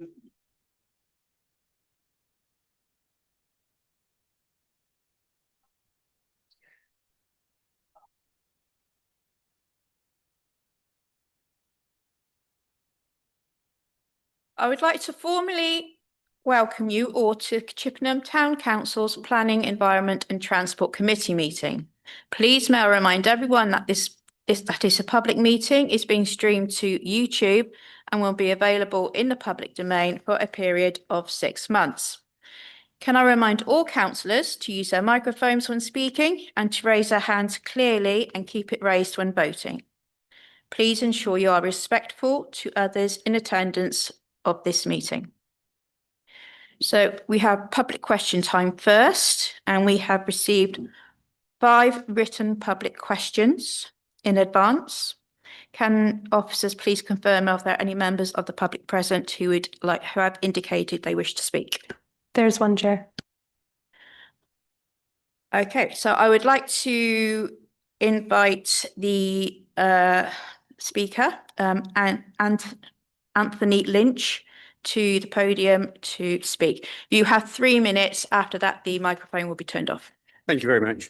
I would like to formally welcome you all to Chippenham Town Council's Planning, Environment and Transport Committee meeting. Please may I remind everyone that this is a public meeting, is being streamed to YouTube and will be available in the public domain for a period of 6 months. Can I remind all councillors to use their microphones when speaking and to raise their hands clearly and keep it raised when voting. Please ensure you are respectful to others in attendance of this meeting. So we have public question time first, and we have received 5 written public questions in advance. Can officers please confirm if there are any members of the public present who have indicated they wish to speak? There's one, Chair. Okay, so I would like to invite the speaker, and Anthony Lynch, to the podium to speak. You have 3 minutes. After that, the microphone will be turned off. Thank you very much.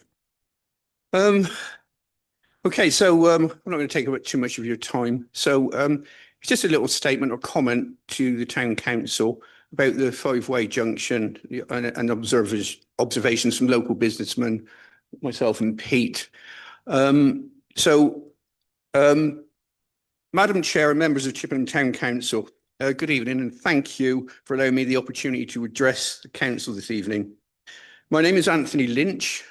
Okay, so I'm not going to take up too much of your time. So it's just a little statement or comment to the Town Council about the 5-way junction and observations from local businessmen, myself and Pete. Madam Chair and members of Chippenham Town Council, good evening, and thank you for allowing me the opportunity to address the council this evening. My name is Anthony Lynch.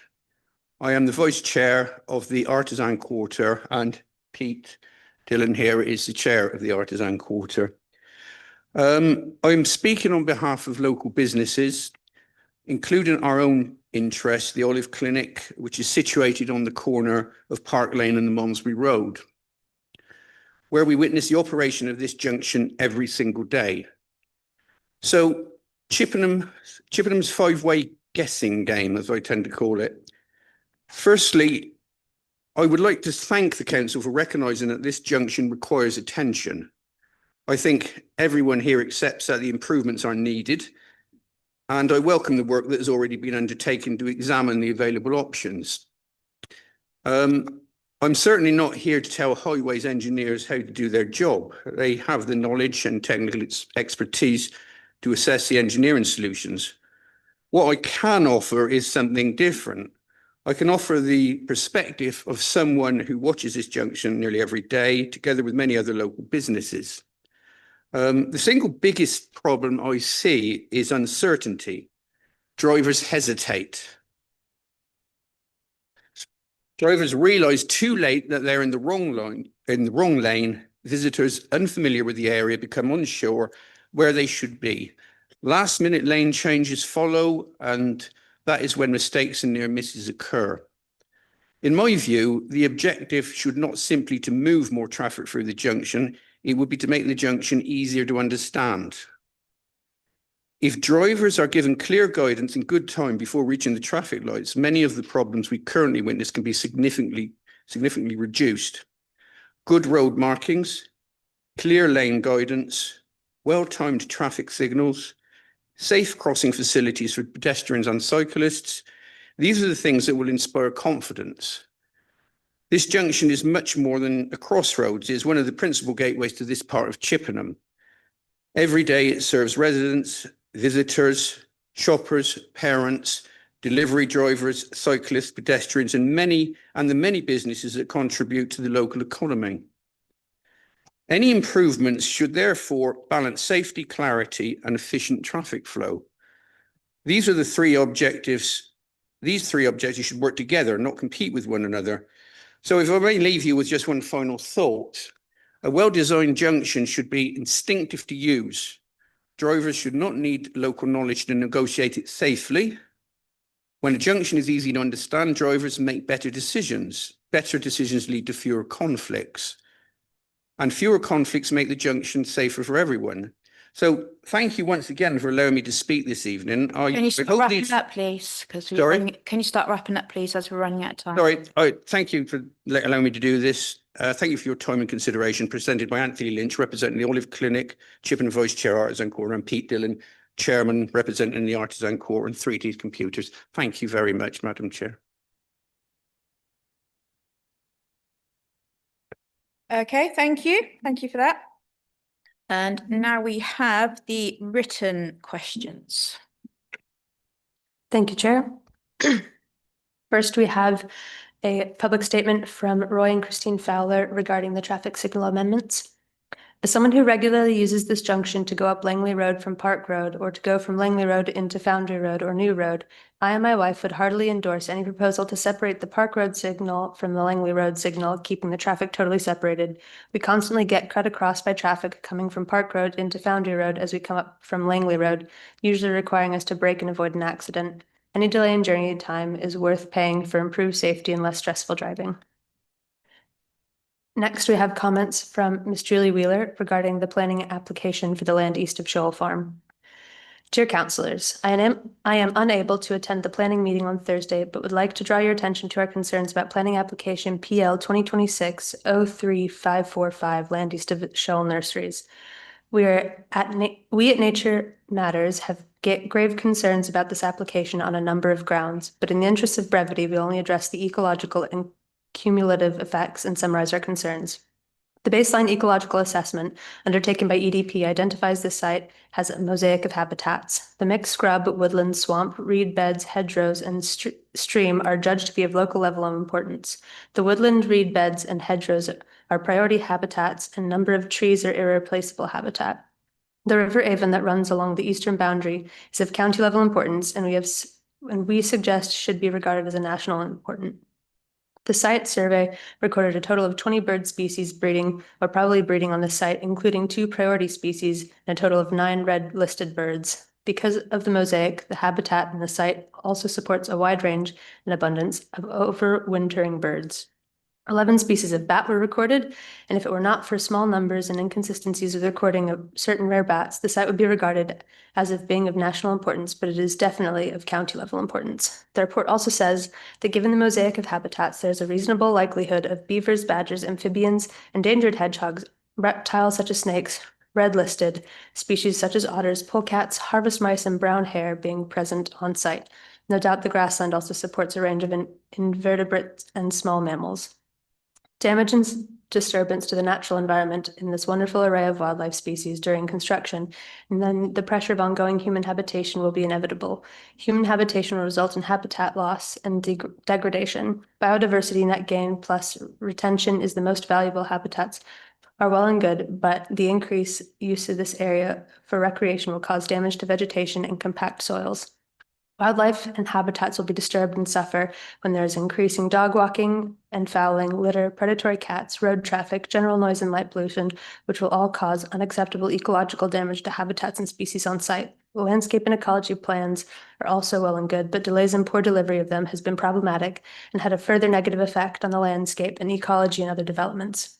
I am the Vice Chair of the Artisan Quarter, and Pete Dillon here is the Chair of the Artisan Quarter. I'm speaking on behalf of local businesses, including our own interest, the Olive Clinic, which is situated on the corner of Park Lane and the Malmesbury Road, where we witness the operation of this junction every single day. So Chippenham's 5-way guessing game, as I tend to call it. Firstly, I would like to thank the council for recognising that this junction requires attention. I think everyone here accepts that the improvements are needed, and I welcome the work that has already been undertaken to examine the available options. I'm certainly not here to tell highways engineers how to do their job. They have the knowledge and technical expertise to assess the engineering solutions. What I can offer is something different. I can offer the perspective of someone who watches this junction nearly every day, together with many other local businesses. The single biggest problem I see is uncertainty. Drivers hesitate. Drivers realise too late that they're in the wrong lane. Visitors unfamiliar with the area become unsure where they should be. Last-minute lane changes follow, and that is when mistakes and near misses occur. In my view, the objective should not simply to move more traffic through the junction, it would be to make the junction easier to understand. If drivers are given clear guidance in good time before reaching the traffic lights, many of the problems we currently witness can be significantly reduced. Good road markings, clear lane guidance, well-timed traffic signals, safe crossing facilities for pedestrians and cyclists. These are the things that will inspire confidence. This junction is much more than a crossroads. It is one of the principal gateways to this part of Chippenham. Every day it serves residents, visitors, shoppers, parents, delivery drivers, cyclists, pedestrians, and the many businesses that contribute to the local economy. Any improvements should therefore balance safety, clarity, and efficient traffic flow. These are the 3 objectives. These 3 objectives should work together, not compete with one another. So if I may leave you with just one final thought, a well-designed junction should be instinctive to use. Drivers should not need local knowledge to negotiate it safely. When a junction is easy to understand, drivers make better decisions. Better decisions lead to fewer conflicts. And fewer conflicts make the junction safer for everyone. So thank you once again for allowing me to speak this evening. Can you start wrapping up, please? Can you start wrapping up, please, as we're running out of time? Sorry. Thank you for allowing me to do this. Thank you for your time and consideration, presented by Anthony Lynch, representing the Olive Clinic, Chippenham Vice Chair Artisan Corps, and Pete Dillon, Chairman, representing the Artisan Corps and 3D Computers. Thank you very much, Madam Chair. Okay, thank you. Thank you for that. And now we have the written questions. Thank you, Chair. First, we have a public statement from Roy and Christine Fowler regarding the traffic signal amendments. As someone who regularly uses this junction to go up Langley Road from Park Road or to go from Langley Road into Foundry Road or New Road, I and my wife would heartily endorse any proposal to separate the Park Road signal from the Langley Road signal, keeping the traffic totally separated. We constantly get cut across by traffic coming from Park Road into Foundry Road as we come up from Langley Road, usually requiring us to brake and avoid an accident. Any delay in journey time is worth paying for improved safety and less stressful driving. Next, we have comments from Ms. Julie Wheeler regarding the planning application for the land east of Shoal Farm. Dear councillors, I am unable to attend the planning meeting on Thursday, but would like to draw your attention to our concerns about planning application PL 2026-03545, land east of Shoal Nurseries. We at Nature Matters have grave concerns about this application on a number of grounds, but in the interest of brevity, we only address the ecological and cumulative effects and summarize our concerns. The baseline ecological assessment undertaken by EDP identifies this site as a mosaic of habitats. The mixed scrub, woodland, swamp, reed beds, hedgerows, and stream are judged to be of local level of importance. The woodland, reed beds, and hedgerows are priority habitats, and a number of trees are irreplaceable habitat. The River Avon that runs along the eastern boundary is of county level importance, and we suggest should be regarded as a national important. The site survey recorded a total of 20 bird species breeding or probably breeding on the site, including 2 priority species and a total of 9 red listed birds. Because of the mosaic, the habitat in the site also supports a wide range and abundance of overwintering birds. 11 species of bat were recorded, and if it were not for small numbers and inconsistencies with recording of certain rare bats, the site would be regarded as of being of national importance, but it is definitely of county level importance. The report also says that given the mosaic of habitats, there's a reasonable likelihood of beavers, badgers, amphibians, endangered hedgehogs, reptiles such as snakes, red listed, species such as otters, polecats, harvest mice, and brown hare being present on site. No doubt the grassland also supports a range of invertebrates and small mammals. Damage and disturbance to the natural environment in this wonderful array of wildlife species during construction, and then the pressure of ongoing human habitation will be inevitable. Human habitation will result in habitat loss and degradation. Biodiversity net gain plus retention is the most valuable habitats are well and good, but the increased use of this area for recreation will cause damage to vegetation and compact soils. Wildlife and habitats will be disturbed and suffer when there is increasing dog walking and fouling, litter, predatory cats, road traffic, general noise and light pollution, which will all cause unacceptable ecological damage to habitats and species on site. Landscape and ecology plans are also well and good, but delays and poor delivery of them has been problematic and had a further negative effect on the landscape and ecology and other developments.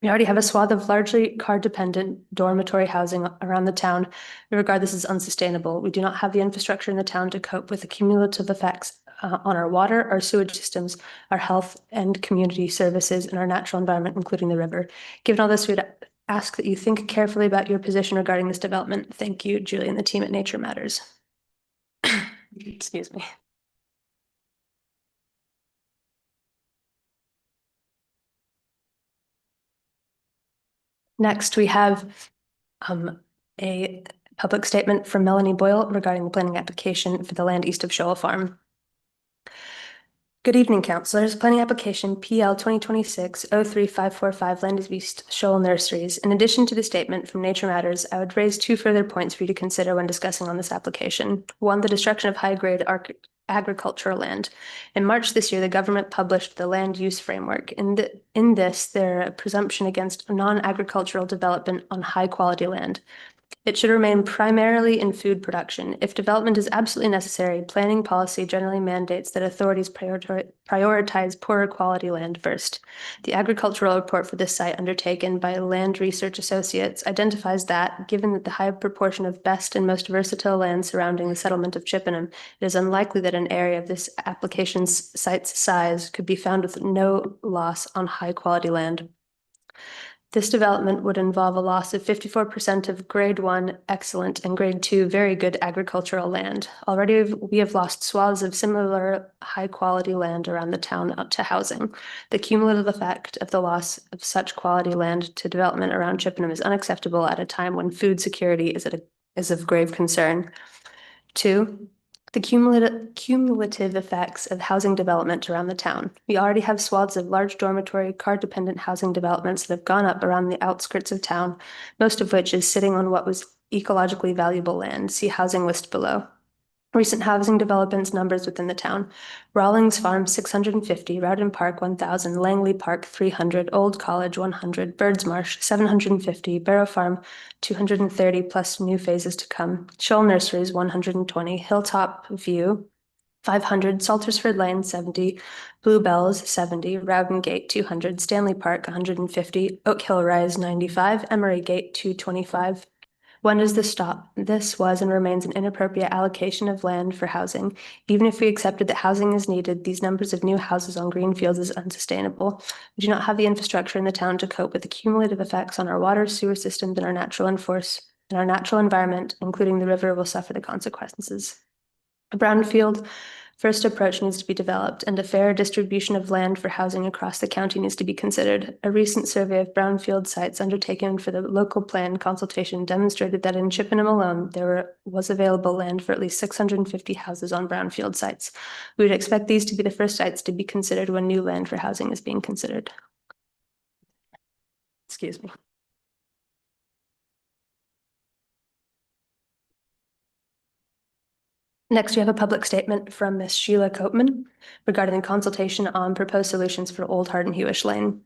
We already have a swath of largely car-dependent dormitory housing around the town. We regard this as unsustainable. We do not have the infrastructure in the town to cope with the cumulative effects on our water, our sewage systems, our health and community services, and our natural environment, including the river. Given all this, we'd ask that you think carefully about your position regarding this development. Thank you, Julie and the team at Nature Matters. Excuse me. Next, we have a public statement from Melanie Boyle regarding the planning application for the land east of Shoal Farm. Good evening, councillors. Planning application PL 2026-03545 land east Shoal Nurseries. In addition to the statement from Nature Matters, I would raise 2 further points for you to consider when discussing on this application. 1, the destruction of high-grade agricultural land. In March this year, the government published the land use framework. In this, there is a presumption against non-agricultural development on high quality land. It should remain primarily in food production. If development is absolutely necessary, planning policy generally mandates that authorities prioritize poorer quality land first. The agricultural report for this site undertaken by Land Research Associates identifies that, given that the high proportion of best and most versatile land surrounding the settlement of Chippenham, it is unlikely that an area of this application's site's size could be found with no loss on high quality land. This development would involve a loss of 54% of grade 1 excellent and grade 2 very good agricultural land. Already we have lost swaths of similar high quality land around the town out to housing. The cumulative effect of the loss of such quality land to development around Chippenham is unacceptable at a time when food security is of grave concern. 2. The cumulative effects of housing development around the town. We already have swaths of large dormitory, car-dependent housing developments that have gone up around the outskirts of town, most of which is sitting on what was ecologically valuable land. See housing list below. Recent housing developments numbers within the town. Rawlings Farm, 650, Rowden Park, 1,000, Langley Park, 300, Old College, 100, Birds Marsh, 750, Barrow Farm, 230, plus new phases to come. Shoal Nurseries, 120, Hilltop View, 500, Saltersford Lane, 70, Bluebells, 70, Rowden Gate, 200, Stanley Park, 150, Oak Hill Rise, 95, Emery Gate, 225. When does this stop? This was and remains an inappropriate allocation of land for housing. Even if we accepted that housing is needed, these numbers of new houses on green fields is unsustainable. We do not have the infrastructure in the town to cope with the cumulative effects on our water, sewer systems, and our natural environment, including the river, will suffer the consequences. A brownfield first approach needs to be developed, and a fair distribution of land for housing across the county needs to be considered. A recent survey of brownfield sites undertaken for the local plan consultation demonstrated that in Chippenham alone, there was available land for at least 650 houses on brownfield sites. We would expect these to be the first sites to be considered when new land for housing is being considered. Excuse me. Next, we have a public statement from Ms. Sheila Copeman regarding the consultation on proposed solutions for Old Hardin Hewish Lane.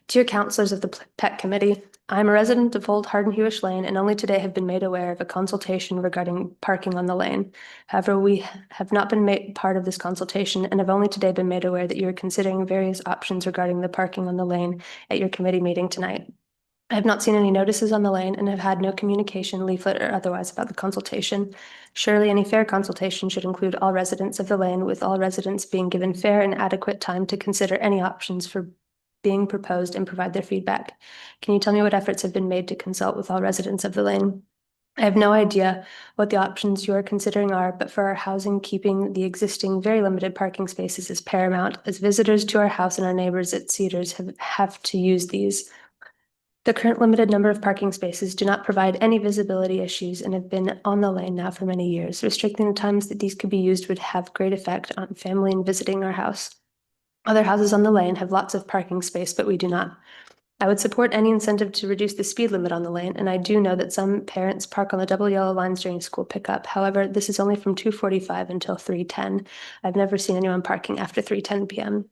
Dear councillors of the PET Committee, I am a resident of Old Hardin Hewish Lane and only today have been made aware of a consultation regarding parking on the lane. However, we have not been made part of this consultation and have only today been made aware that you are considering various options regarding the parking on the lane at your committee meeting tonight. I have not seen any notices on the lane and have had no communication, leaflet, or otherwise about the consultation. Surely any fair consultation should include all residents of the lane, with all residents being given fair and adequate time to consider any options for being proposed and provide their feedback. Can you tell me what efforts have been made to consult with all residents of the lane? I have no idea what the options you are considering are, but for our housing, keeping the existing very limited parking spaces is paramount, as visitors to our house and our neighbors at Cedars have to use these. The current limited number of parking spaces do not provide any visibility issues and have been on the lane now for many years. Restricting the times that these could be used would have great effect on family and visiting our house. Other houses on the lane have lots of parking space, but we do not. I would support any incentive to reduce the speed limit on the lane, and I do know that some parents park on the double yellow lines during school pickup. However, this is only from 2:45 until 3:10. I've never seen anyone parking after 3:10 p.m.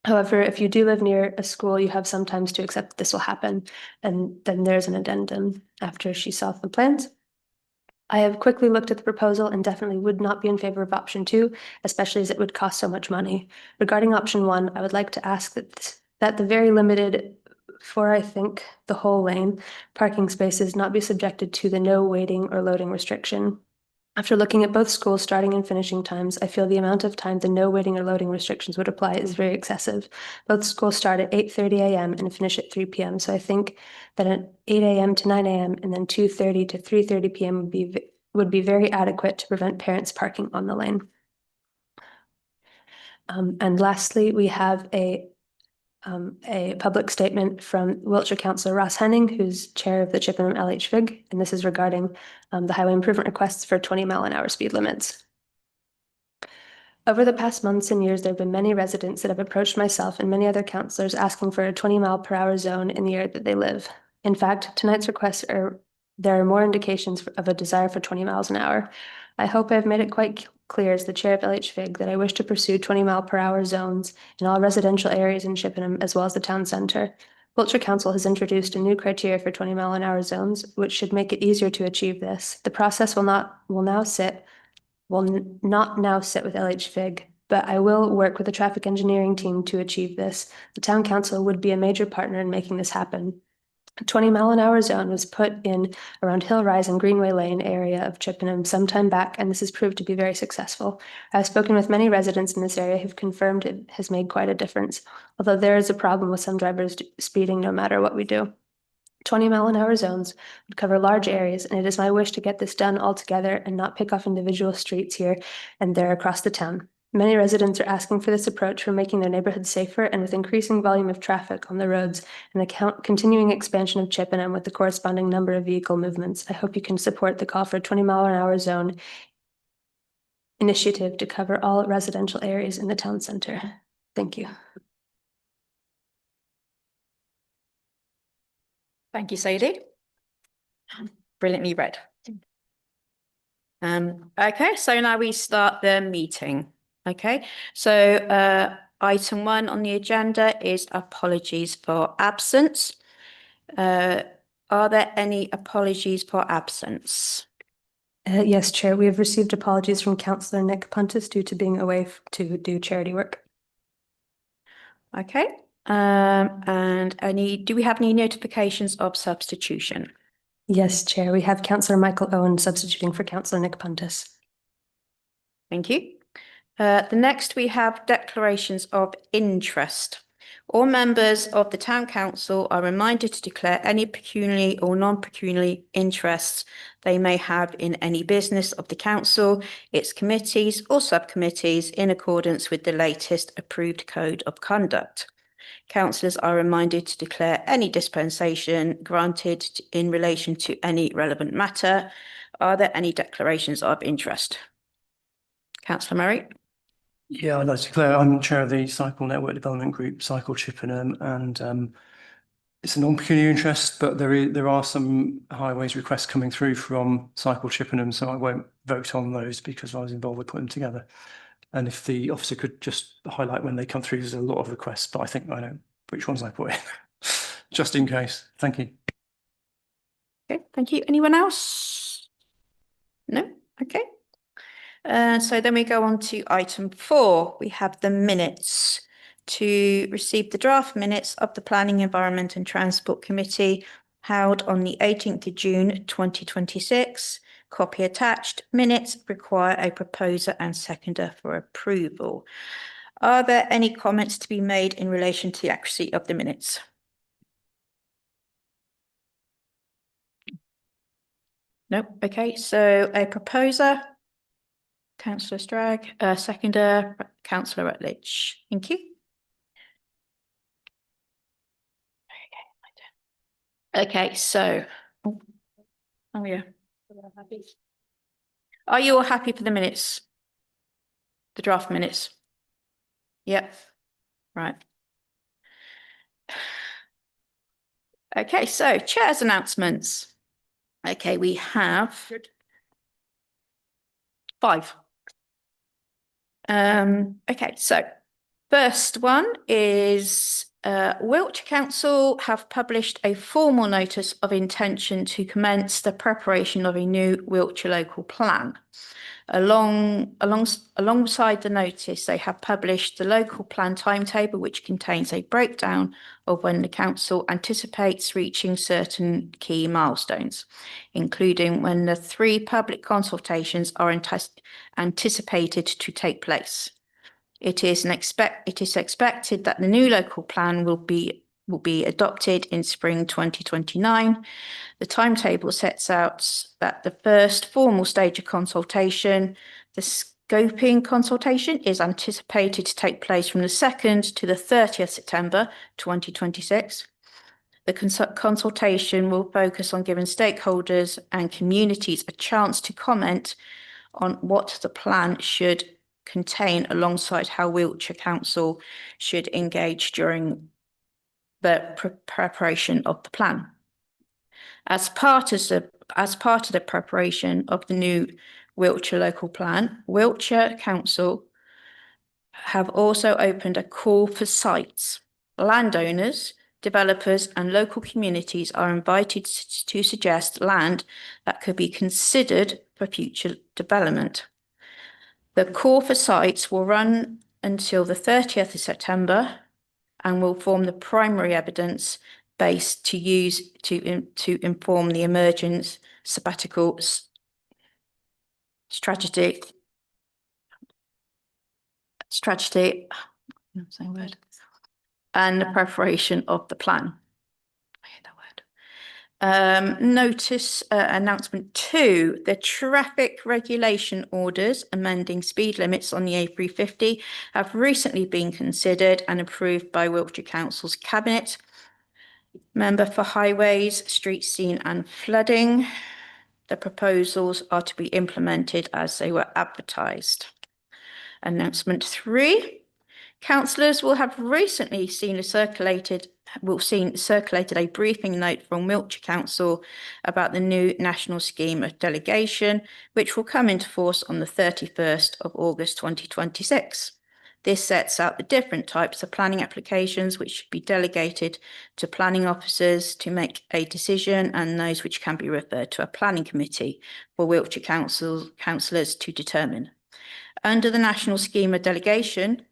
However, if you do live near a school, you have some time to accept that this will happen. And then there's an addendum after she saw the plans. I have quickly looked at the proposal and definitely would not be in favor of option 2, especially as it would cost so much money. Regarding option 1, I would like to ask that the very limited, for I think the whole lane, parking spaces not be subjected to the no waiting or loading restriction. After looking at both schools' starting and finishing times, I feel the amount of time the no waiting or loading restrictions would apply is very excessive. Both schools start at 8:30 a.m. and finish at 3 p.m. So I think that at 8 a.m. to 9 a.m. and then 2:30 to 3:30 p.m. would be very adequate to prevent parents parking on the lane. And lastly, we have a public statement from Wiltshire Councillor Ross Henning, who's chair of the Chippenham LHVIG, and this is regarding the highway improvement requests for 20-mile-an-hour speed limits. Over the past months and years, there have been many residents that have approached myself and many other councillors asking for a 20-mile-per-hour zone in the area that they live. In fact, tonight's requests there are more indications of a desire for 20 miles an hour. I hope I've made it quite clear as the chair of LHVIG that I wish to pursue 20-mile-per-hour zones in all residential areas in Chippenham as well as the town centre. Wiltshire Council has introduced a new criteria for 20-mile-an-hour zones, which should make it easier to achieve this. The process will not now sit with LHFIG, but I will work with the traffic engineering team to achieve this. The town council would be a major partner in making this happen. A 20-mile-an-hour zone was put in around Hill Rise and Greenway Lane area of Chippenham some time back, and this has proved to be very successful. I've spoken with many residents in this area who've confirmed it has made quite a difference, although there is a problem with some drivers speeding no matter what we do. 20-mile-an-hour zones would cover large areas, and it is my wish to get this done altogether and not pick off individual streets here and there across the town. Many residents are asking for this approach for making their neighborhoods safer, and with increasing volume of traffic on the roads and the continuing expansion of Chippenham with the corresponding number of vehicle movements, I hope you can support the call for a 20-mile-an-hour zone initiative to cover all residential areas in the town center. Thank you. Thank you, Sadie. Brilliantly read. Okay, so now we start the meeting. Okay, so item 1 on the agenda is apologies for absence. Are there any apologies for absence? Yes, Chair, we have received apologies from Councillor Nick Puntis due to being away to do charity work. Okay, and do we have any notifications of substitution? Yes, Chair, we have Councillor Michael Owen substituting for Councillor Nick Puntis. Thank you. The next we have declarations of interest. All members of the Town Council are reminded to declare any pecuniary or non-pecuniary interests they may have in any business of the Council, its committees or subcommittees in accordance with the latest approved Code of Conduct. Councillors are reminded to declare any dispensation granted in relation to any relevant matter. Are there any declarations of interest? Councillor Murray. Yeah, I'd like to declare I'm chair of the Cycle Network Development Group, Cycle Chippenham, and it's a non-pecuniary interest, but there are some highways requests coming through from Cycle Chippenham, so I won't vote on those because I was involved with putting them together. And if the officer could just highlight when they come through, there's a lot of requests, but I think I know which ones I put in, just in case. Thank you. Okay, thank you. Anyone else? No? Okay. So then we go on to item 4. We have the minutes. To receive the draft minutes of the Planning, Environment and Transport Committee held on the 18th of June 2026. Copy attached. Minutes require a proposer and seconder for approval. Are there any comments to be made in relation to the accuracy of the minutes? Nope. Okay, so a proposer, Councillor Stragg, seconder, Councillor Rutledge. Thank you. Okay, so, oh yeah. Are you all happy for the minutes? The draft minutes? Yep. Right. Okay, so chair's announcements. Okay, we have 5. Okay, so first one is Wiltshire Council have published a formal notice of intention to commence the preparation of a new Wiltshire local plan. Alongside the notice, they have published the local plan timetable, which contains a breakdown of when the council anticipates reaching certain key milestones, including when the 3 public consultations are anticipated to take place. It is expected that the new local plan will be adopted in spring 2029. The timetable sets out that the first formal stage of consultation, the scoping consultation, is anticipated to take place from the 2nd to the 30th September 2026. The consultation will focus on giving stakeholders and communities a chance to comment on what the plan should contain, alongside how Wiltshire Council should engage during the preparation of the plan. As part of the preparation of the new Wiltshire local plan, Wiltshire Council have also opened a call for sites, landowners developers and local communities are invited to suggest land that could be considered for future development. The call for sites will run until the 30th of September and will form the primary evidence base to use to inform the emergence sabbatical strategy, same word, and the preparation of the plan. I hate that word. Notice announcement 2, the traffic regulation orders amending speed limits on the A350 have recently been considered and approved by Wiltshire Council's Cabinet. Member for Highways, Street Scene and Flooding. The proposals are to be implemented as they were advertised. Announcement 3. Councillors will have recently circulated a briefing note from Wiltshire Council about the new national scheme of delegation, which will come into force on the 31st of August 2026. This sets out the different types of planning applications which should be delegated to planning officers to make a decision, and those which can be referred to a planning committee for Wiltshire councillors to determine. Under the national scheme of delegation,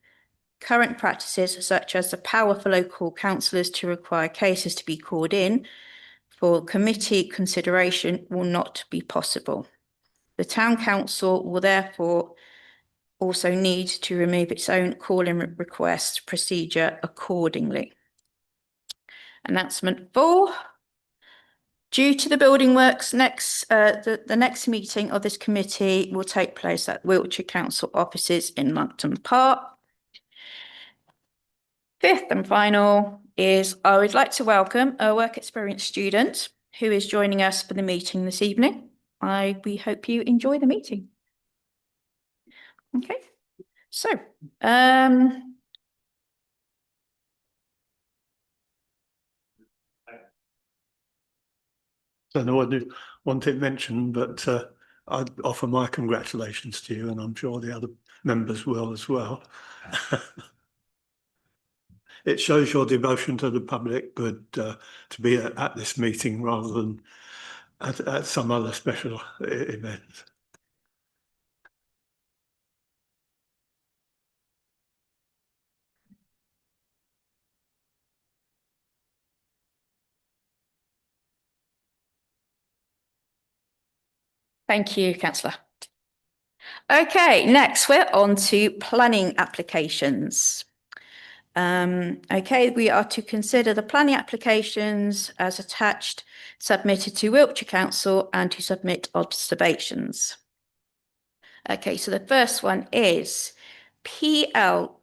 current practices such as the power for local councillors to require cases to be called in for committee consideration will not be possible. The town council will therefore also need to remove its own call-in request procedure accordingly. Announcement 4. Due to the building works, the next meeting of this committee will take place at Wiltshire Council offices in Monkton Park. 5th and final is I would like to welcome a work experience student who is joining us for the meeting this evening. We hope you enjoy the meeting. Okay, so don't know what I wanted mentioned, but I'd offer my congratulations to you, and I'm sure the other members will as well. It shows your devotion to the public good to be at this meeting rather than at some other special event. thank you, Councillor. Okay, next we're on to planning applications. Okay, we are to consider the planning applications as attached, submitted to Wiltshire Council, and to submit observations. Okay, so the first one is PL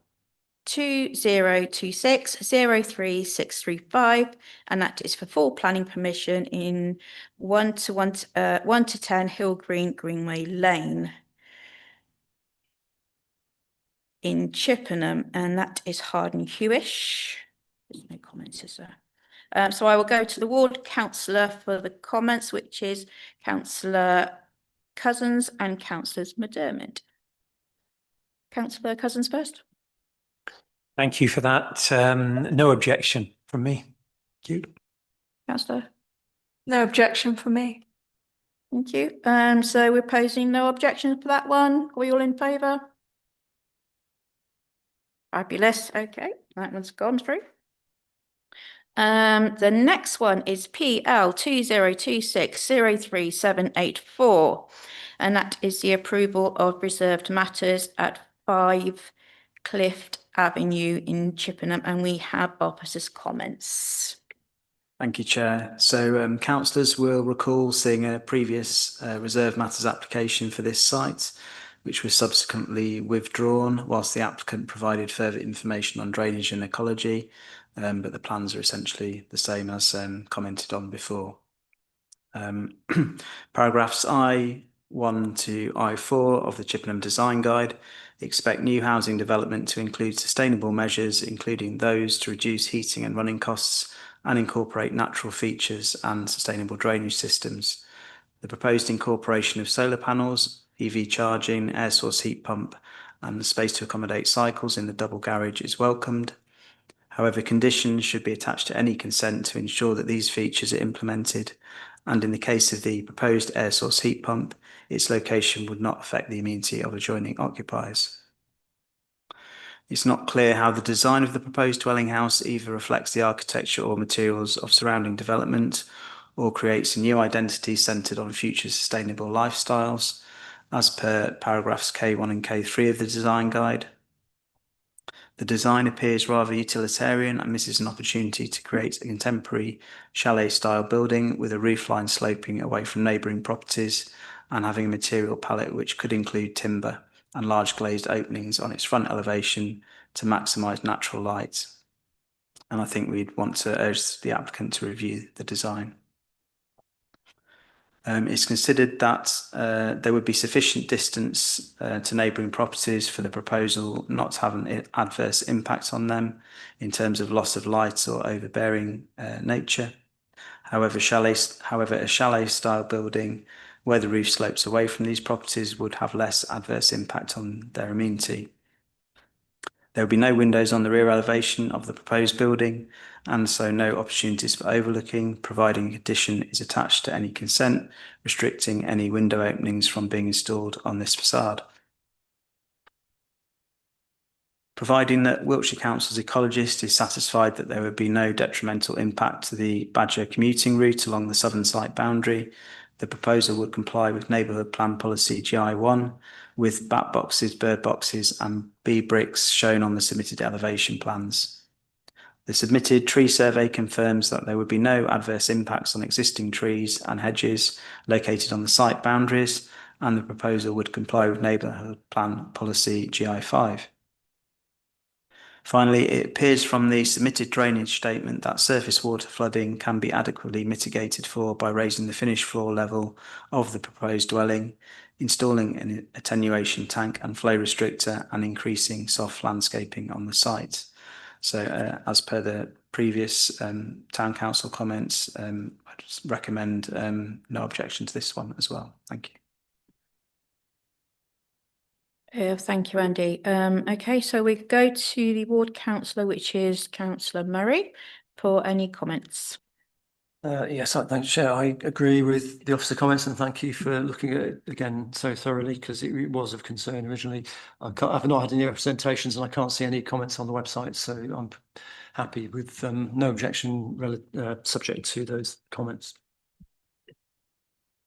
2026-03635, and that is for full planning permission in 1 to 10 Hill Green Greenway Lane in Chippenham, and that is Harden Hewish. There's no comments, is there? So I will go to the ward councillor for the comments, which is Councillor Cousins and Councillors McDermott. Councillor Cousins first. Thank you for that. No objection from me. Thank you. Councillor. No objection from me. Thank you. So we're posing no objection for that one. Are we all in favour? Fabulous. Okay, that one's gone through. The next one is PL 2026-03784, and that is the approval of reserved matters at 5 Clift Avenue in Chippenham, and we have officers' comments. Thank you, Chair. So councillors will recall seeing a previous reserved matters application for this site, which was subsequently withdrawn whilst the applicant provided further information on drainage and ecology, but the plans are essentially the same as commented on before. Paragraphs I1 to I4 of the Chippenham Design Guide expect new housing development to include sustainable measures, including those to reduce heating and running costs and incorporate natural features and sustainable drainage systems. The proposed incorporation of solar panels, EV charging, air source heat pump and the space to accommodate cycles in the double garage is welcomed. However, conditions should be attached to any consent to ensure that these features are implemented, and in the case of the proposed air source heat pump, its location would not affect the amenity of adjoining occupiers. It's not clear how the design of the proposed dwelling house either reflects the architecture or materials of surrounding development or creates a new identity centred on future sustainable lifestyles, as per paragraphs K1 and K3 of the design guide. The design appears rather utilitarian and misses an opportunity to create a contemporary chalet-style building with a roofline sloping away from neighbouring properties and having a material palette which could include timber and large glazed openings on its front elevation to maximise natural light. And I think we'd want to urge the applicant to review the design. It's considered that there would be sufficient distance to neighbouring properties for the proposal not to have an adverse impact on them in terms of loss of light or overbearing nature. However, a chalet-style building where the roof slopes away from these properties would have less adverse impact on their amenity. There will be no windows on the rear elevation of the proposed building, and so no opportunities for overlooking, providing a condition is attached to any consent, restricting any window openings from being installed on this facade. Providing that Wiltshire Council's ecologist is satisfied that there would be no detrimental impact to the Badger commuting route along the southern site boundary, the proposal would comply with Neighbourhood Plan Policy GI1 with bat boxes, bird boxes and bee bricks shown on the submitted elevation plans. The submitted tree survey confirms that there would be no adverse impacts on existing trees and hedges located on the site boundaries, and the proposal would comply with Neighbourhood Plan Policy GI5. Finally, it appears from the submitted drainage statement that surface water flooding can be adequately mitigated for by raising the finished floor level of the proposed dwelling, installing an attenuation tank and flow restrictor, and increasing soft landscaping on the site. So as per the previous Town Council comments, I just recommend no objection to this one as well. Thank you. Thank you, Andy. Okay, so we go to the ward councillor, which is Councillor Murray, for any comments. Yes, thanks, Chair. I agree with the officer comments and thank you for looking at it again so thoroughly because it was of concern originally. I've not had any representations and I can't see any comments on the website, so I'm happy with no objection subject to those comments.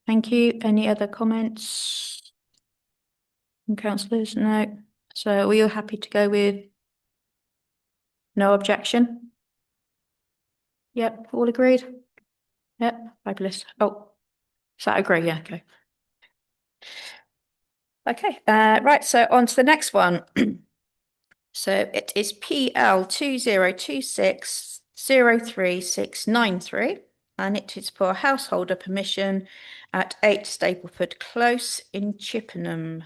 Thank you. Any other comments from councillors? No. So are we all happy to go with no objection? Yep, all agreed? Yep, fabulous. Oh, so I agree, yeah, okay. Okay, right, so on to the next one. So it is PL 2026-03693, and it is for householder permission at 8 Stapleford Close in Chippenham.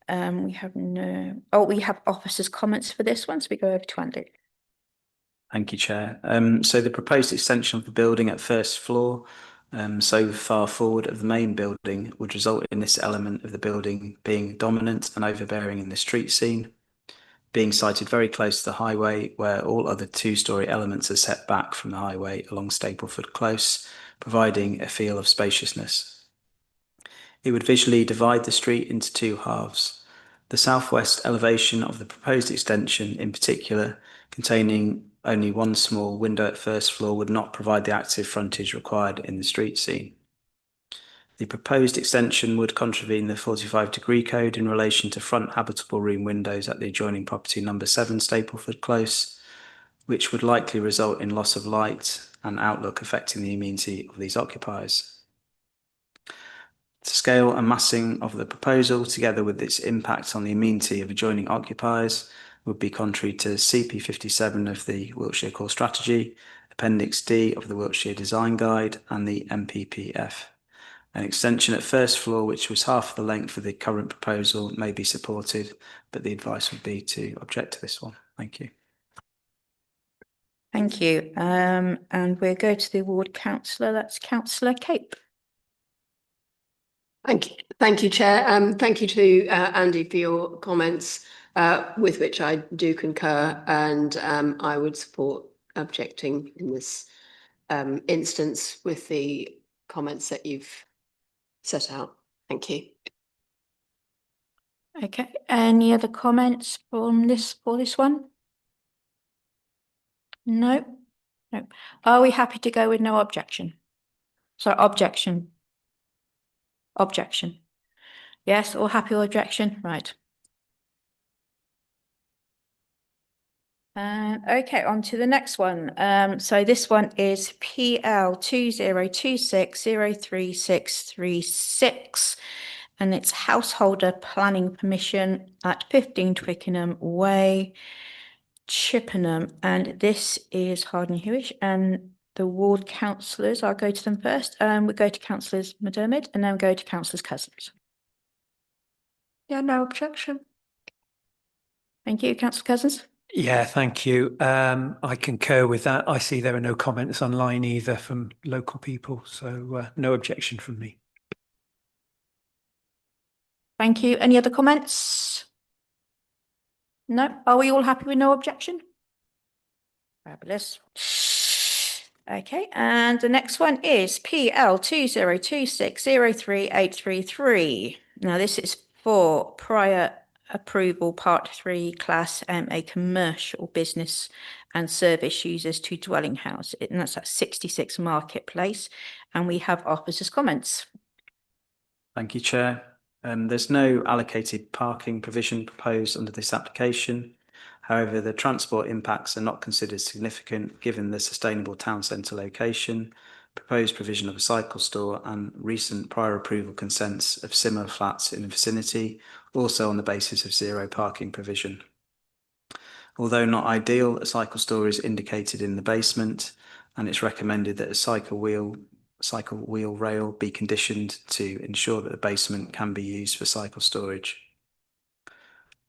We have we have officers' comments for this one, so we go over to Andy. Thank you, Chair. So the proposed extension of the building at first floor, so far forward of the main building, would result in this element of the building being dominant and overbearing in the street scene, being sited very close to the highway where all other two-storey elements are set back from the highway along Stapleford Close, providing a feel of spaciousness. It would visually divide the street into two halves. The southwest elevation of the proposed extension in particular, containing only one small window at first floor, would not provide the active frontage required in the street scene. The proposed extension would contravene the 45-degree code in relation to front habitable room windows at the adjoining property number 7 Stapleford Close, which would likely result in loss of light and outlook affecting the amenity of these occupiers. The scale and massing of the proposal, together with its impact on the amenity of adjoining occupiers, would be contrary to CP 57 of the Wiltshire Core Strategy, Appendix D of the Wiltshire Design Guide, and the MPPF. An extension at first floor, which was half the length of the current proposal, may be supported, but the advice would be to object to this one. Thank you. Thank you. And we'll go to the ward councillor. That's Councillor Cape. Thank you, Chair. Thank you to Andy for your comments. with which I do concur, and I would support objecting in this instance with the comments that you've set out. Thank you. Okay, any other comments from for this one? No, no. Are we happy to go with no objection? Sorry, objection. Objection. Yes, all happy or objection? Right. Okay, on to the next one. So this one is PL 2026033636, and it's householder planning permission at 15 Twickenham Way, Chippenham, and this is Harden Hewish, and the ward councillors, I'll go to them first. We go to councillors McDermott and then go to councillors Cousins. Yeah, no objection. Thank you, councillor Cousins. Yeah, thank you. I concur with that. I see there are no comments online either from local people, so no objection from me. Thank you. Any other comments? No? Are we all happy with no objection? Fabulous. Okay, and the next one is PL 2026033833. Now this is for prior approval Part 3 Class A commercial business and service users to dwelling house, and that's at 66 Marketplace, and we have officers' comments. Thank you, Chair. There's no allocated parking provision proposed under this application. However, the transport impacts are not considered significant given the sustainable town centre location, proposed provision of a cycle store, and recent prior approval consents of similar flats in the vicinity, also on the basis of zero parking provision. Although not ideal, a cycle store is indicated in the basement, and it's recommended that a cycle wheel rail be conditioned to ensure that the basement can be used for cycle storage.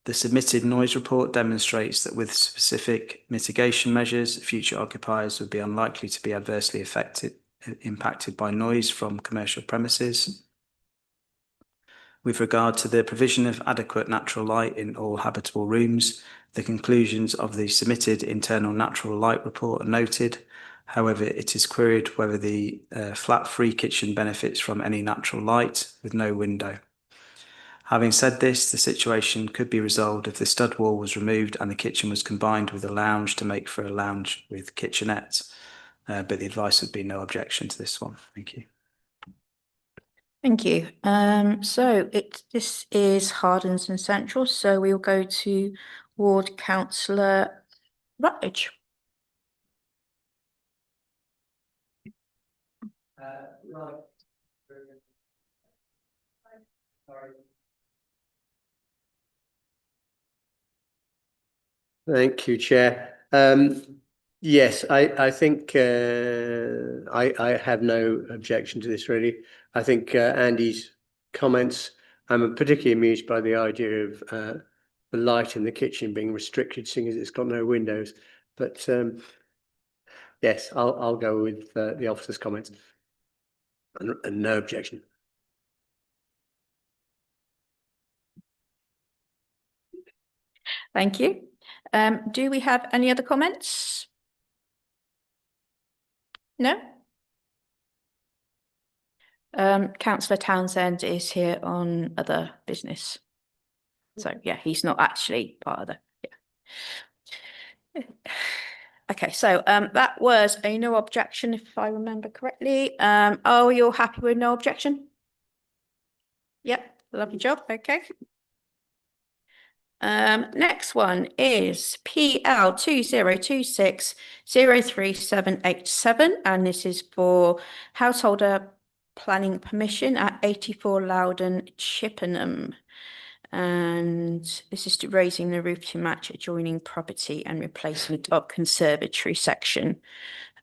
The submitted noise report demonstrates that with specific mitigation measures, future occupiers would be unlikely to be adversely impacted by noise from commercial premises. With regard to the provision of adequate natural light in all habitable rooms, the conclusions of the submitted internal natural light report are noted. However, it is queried whether the flat-free kitchen benefits from any natural light with no window. Having said this, the situation could be resolved if the stud wall was removed and the kitchen was combined with a lounge to make for a lounge with kitchenette. But the advice would be no objection to this one. Thank you. Thank you. So this is Hardens and Central, so we'll go to ward councillor Rutledge. Thank you, Chair. Yes, I think I have no objection to this, really. I think Andy's comments, I'm particularly amused by the idea of the light in the kitchen being restricted, seeing as it's got no windows. But yes, I'll go with the officer's comments and no objection. Thank you. Do we have any other comments? No? Councillor Townsend is here on other business. So yeah, he's not actually part of the, yeah. Okay, so that was a no objection, if I remember correctly. Are we all happy with no objection? Yep, lovely job, okay. Next one is PL 2026033787, and this is for householder planning permission at 84 Loudon, Chippenham. And this is to raising the roof to match adjoining property and replacement of conservatory section.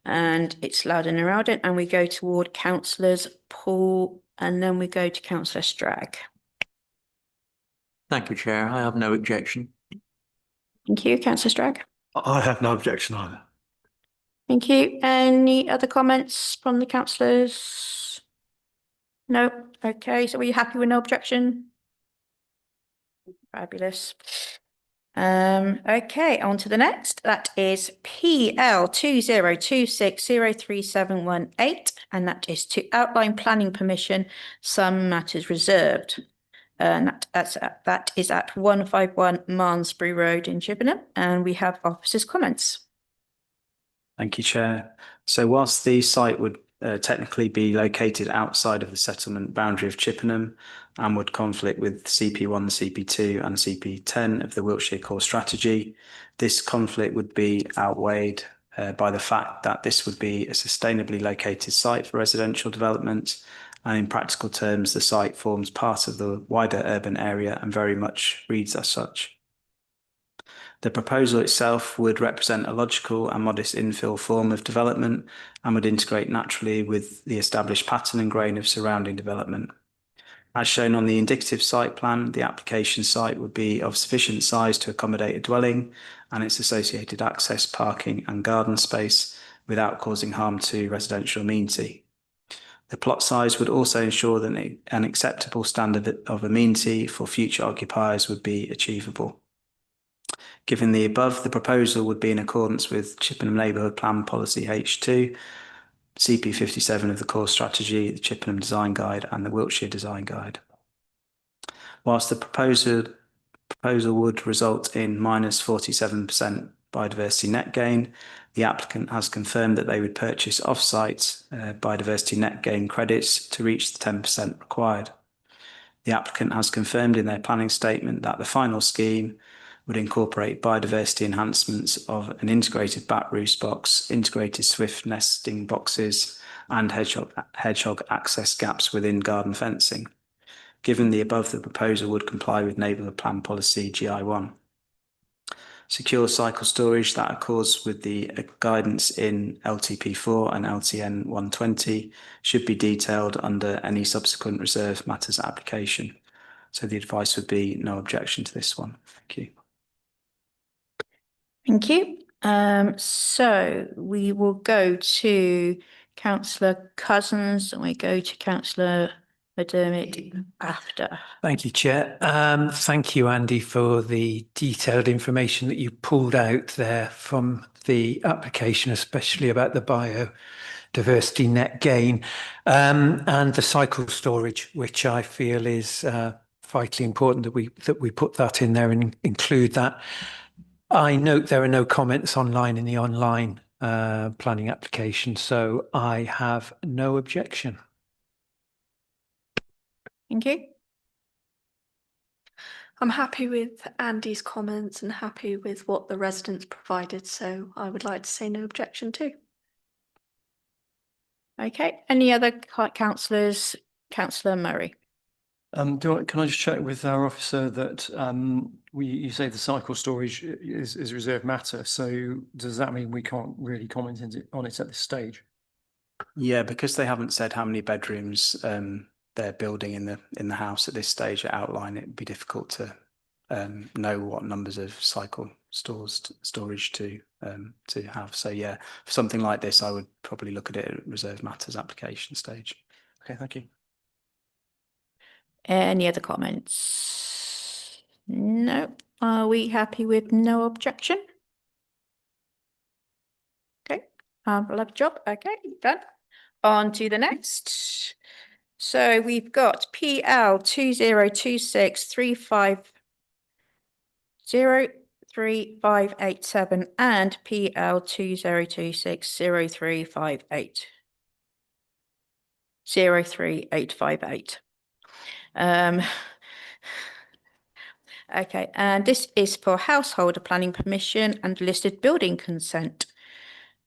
And it's Loudon and Rowden, and we go toward councillors Paul, and then we go to councillor Stragg. Thank you, Chair. I have no objection. Thank you, councillor Stragg. I have no objection either. Thank you. Any other comments from the councillors? No. Okay, so are you happy with no objection? Fabulous. Okay, on to the next. That is PL 2026037118, and that is to outline planning permission, some matters reserved. And that is at 151 Malmesbury Road in Chippenham, and we have officers' comments. Thank you, Chair. So whilst the site would technically be located outside of the settlement boundary of Chippenham and would conflict with CP1, CP2 and CP10 of the Wiltshire Core Strategy, this conflict would be outweighed by the fact that this would be a sustainably located site for residential development, and in practical terms the site forms part of the wider urban area and very much reads as such. The proposal itself would represent a logical and modest infill form of development and would integrate naturally with the established pattern and grain of surrounding development. As shown on the indicative site plan, the application site would be of sufficient size to accommodate a dwelling and its associated access, parking and garden space without causing harm to residential amenity. The plot size would also ensure that an acceptable standard of amenity for future occupiers would be achievable. Given the above, the proposal would be in accordance with Chippenham Neighbourhood Plan Policy H2, CP57 of the Core Strategy, the Chippenham Design Guide and the Wiltshire Design Guide. Whilst the proposal would result in minus 47% biodiversity net gain, the applicant has confirmed that they would purchase off-site biodiversity net gain credits to reach the 10% required. The applicant has confirmed in their planning statement that the final scheme would incorporate biodiversity enhancements of an integrated bat roost box, integrated swift nesting boxes, and hedgehog access gaps within garden fencing. Given the above, the proposal would comply with Neighbourhood Plan Policy GI1. Secure cycle storage that accords with the guidance in LTP4 and LTN 120 should be detailed under any subsequent reserved matters application. So the advice would be no objection to this one. Thank you. Thank you. So we will go to Councillor Cousins and we go to Councillor McDermott after. Thank you, Chair. Thank you, Andy, for the detailed information that you pulled out there from the application, especially about the biodiversity net gain and the cycle storage, which I feel is vitally important that we put that in there and include that. I note there are no comments online in the online planning application, so I have no objection. Thank you. I'm happy with Andy's comments and happy with what the residents provided, so I would like to say no objection too. Okay, any other councillors? Councillor Murray. Can I just check with our officer that you say the cycle storage is reserved matter, so does that mean we can't really comment on it at this stage? Yeah, because they haven't said how many bedrooms they're building in the house at this stage at outline, it'd be difficult to know what numbers of cycle storage to have. So yeah, for something like this, I would probably look at it at reserved matters application stage. Okay, thank you. Any other comments? No. Are we happy with no objection? Okay, love job. Okay, done. On to the next. So we've got PL 2026-350-3587 and PL 2026-0358. Okay, and this is for householder planning permission and listed building consent.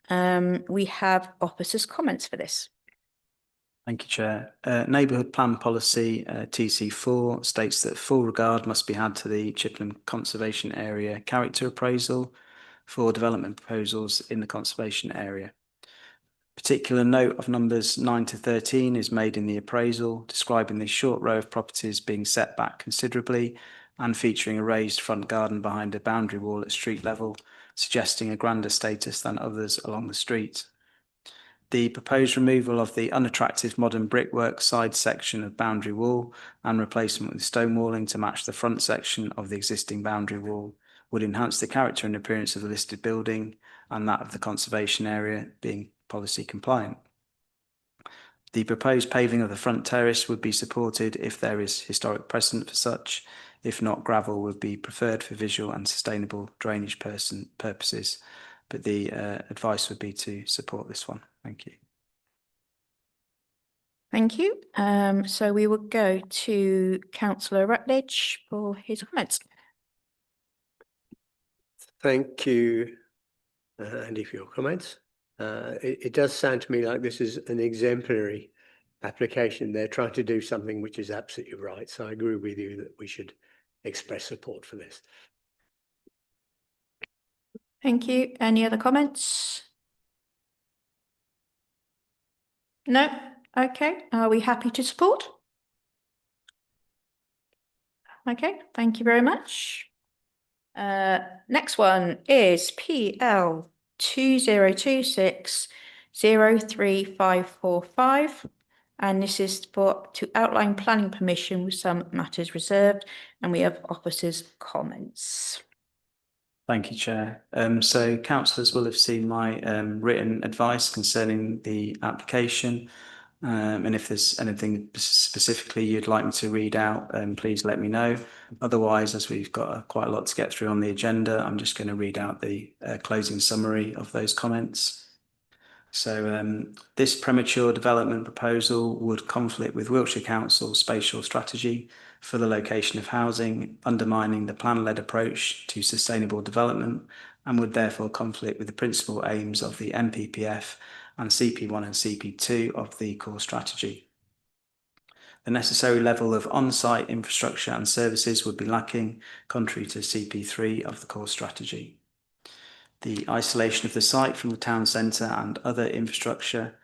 We have officers' comments for this. Thank you, Chair. Neighbourhood Plan Policy TC4 states that full regard must be had to the Chippenham Conservation Area character appraisal for development proposals in the conservation area. Particular note of numbers 9 to 13 is made in the appraisal, describing the short row of properties being set back considerably and featuring a raised front garden behind a boundary wall at street level, suggesting a grander status than others along the street. The proposed removal of the unattractive modern brickwork side section of boundary wall and replacement with stone walling to match the front section of the existing boundary wall would enhance the character and appearance of the listed building and that of the conservation area, being policy compliant. The proposed paving of the front terrace would be supported if there is historic precedent for such. If not, gravel would be preferred for visual and sustainable drainage purposes. But the advice would be to support this one. Thank you. Thank you. So we will go to Councillor Rutledge for his comments. Thank you, Andy, for your comments. It does sound to me like this is an exemplary application. They're trying to do something which is absolutely right. So I agree with you that we should express support for this. Thank you. Any other comments? No? Okay. Are we happy to support? Okay. Thank you very much. Next one is PL 2026-03545. And this is to outline planning permission with some matters reserved. And we have officers' comments. Thank you, Chair. So councillors will have seen my written advice concerning the application. And if there's anything specifically you'd like me to read out, please let me know. Otherwise, as we've got quite a lot to get through on the agenda, I'm just going to read out the closing summary of those comments. So this premature development proposal would conflict with Wiltshire Council's spatial strategy for the location of housing, undermining the plan-led approach to sustainable development, and would therefore conflict with the principal aims of the NPPF and CP1 and CP2 of the core strategy. The necessary level of on-site infrastructure and services would be lacking, contrary to CP3 of the core strategy. The isolation of the site from the town centre and other infrastructure,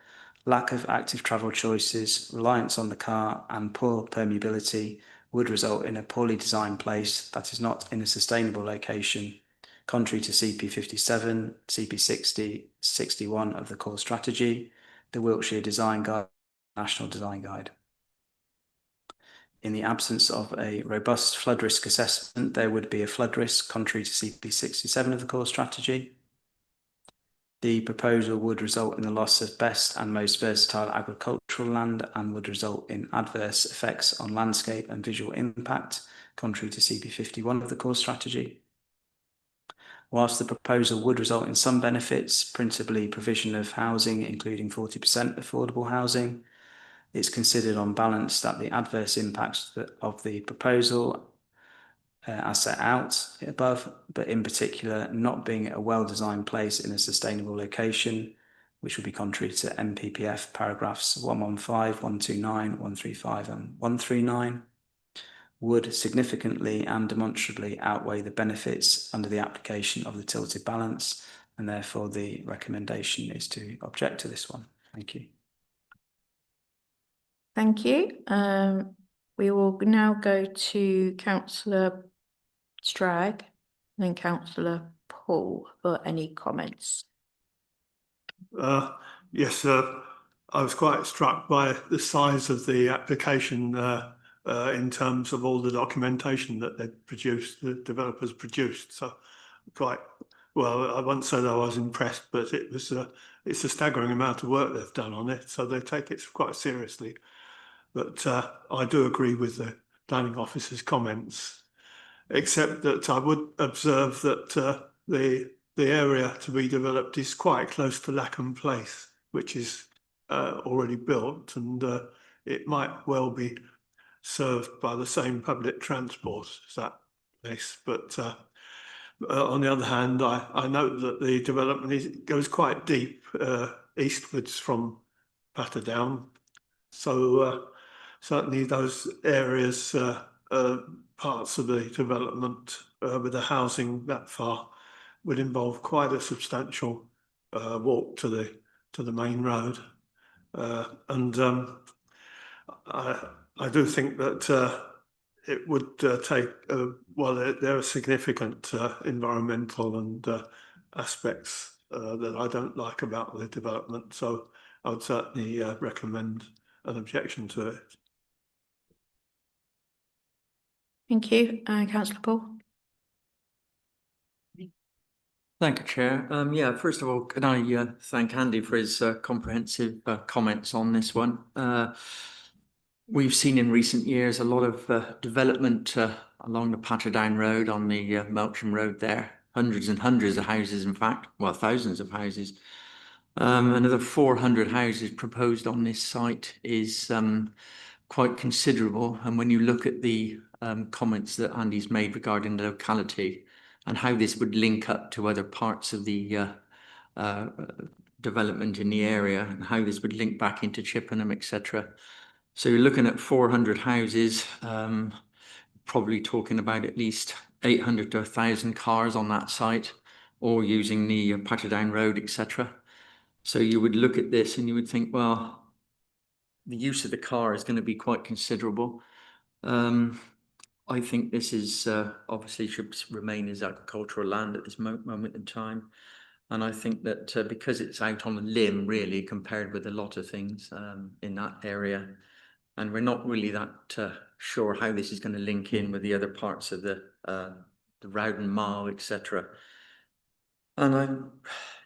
lack of active travel choices, reliance on the car and poor permeability would result in a poorly designed place that is not in a sustainable location, contrary to CP57, CP60, 61 of the core strategy, the Wiltshire Design Guide, National Design Guide. In the absence of a robust flood risk assessment, there would be a flood risk contrary to CP67 of the core strategy. The proposal would result in the loss of best and most versatile agricultural land and would result in adverse effects on landscape and visual impact, contrary to CP51 of the core strategy. Whilst the proposal would result in some benefits, principally provision of housing, including 40% affordable housing, it's considered on balance that the adverse impacts of the proposal as set out above, but in particular not being a well-designed place in a sustainable location, which would be contrary to NPPF paragraphs 115, 129, 135 and 139, would significantly and demonstrably outweigh the benefits under the application of the tilted balance, and therefore the recommendation is to object to this one. Thank you. Thank you. We will now go to Councillor Strag and then Councillor Paul for any comments. Yes, I was quite struck by the size of the application in terms of all the documentation that they produced, the developers produced. So quite well, I won't say that I was impressed, but it's a staggering amount of work they've done on it. So they take it quite seriously. But I do agree with the planning officer's comments, except that I would observe that the area to be developed is quite close to Lackham Place, which is already built, and it might well be served by the same public transport as that place. But on the other hand, I note that the development goes quite deep eastwards from Patterdown. So certainly those areas, parts of the development with the housing that far would involve quite a substantial walk to the main road. I do think that it would take, well, there are significant environmental and aspects that I don't like about the development. So I would certainly recommend an objection to it. Thank you. Councillor Paul. Thank you, Chair. Yeah, first of all, can I thank Andy for his comprehensive comments on this one. We've seen in recent years a lot of development along the Patterdown Road on the Melksham Road there. Hundreds and hundreds of houses, in fact, well, thousands of houses. Another 400 houses proposed on this site is quite considerable. And when you look at the comments that Andy's made regarding the locality and how this would link up to other parts of the development in the area and how this would link back into Chippenham, etc. So you're looking at 400 houses, probably talking about at least 800 to 1,000 cars on that site, or using the Patterdown Road, etc. So you would look at this and you would think, well, the use of the car is going to be quite considerable. I think this is obviously should remain as agricultural land at this moment in time. And I think that because it's out on a limb, really, compared with a lot of things in that area, and we're not really that sure how this is going to link in with the other parts of the Rowden Mile, etc. And I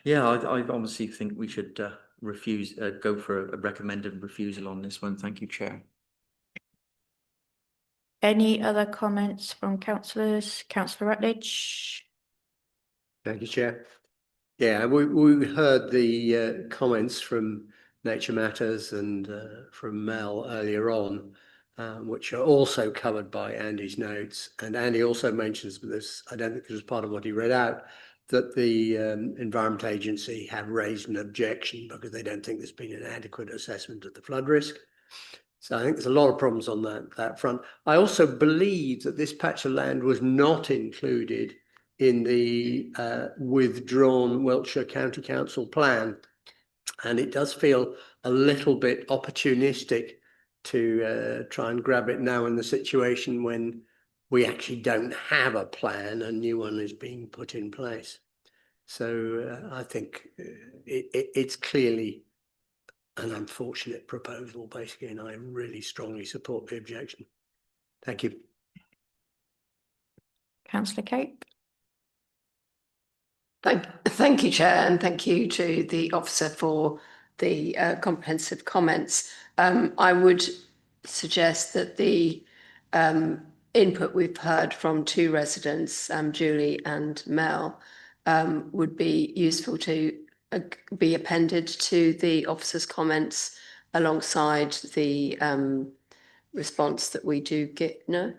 obviously think we should go for a recommended refusal on this one. Thank you, Chair. Any other comments from councillors? Councillor Rutledge? Thank you, Chair. Yeah, we heard the comments from Nature Matters and from Mel earlier on, which are also covered by Andy's notes. And Andy also mentions this, I don't think it was part of what he read out, that the Environment Agency have raised an objection because they don't think there's been an adequate assessment of the flood risk. So I think there's a lot of problems on that front. I also believe that this patch of land was not included in the withdrawn Wiltshire County Council plan. And it does feel a little bit opportunistic to try and grab it now in the situation when we actually don't have a plan, a new one is being put in place. So I think it's clearly an unfortunate proposal, basically, and I really strongly support the objection. Thank you. Councillor Cape? Thank you, Chair, and thank you to the officer for the comprehensive comments. I would suggest that the input we've heard from two residents, Julie and Mel, would be useful to be appended to the officer's comments alongside the response that we do get. No?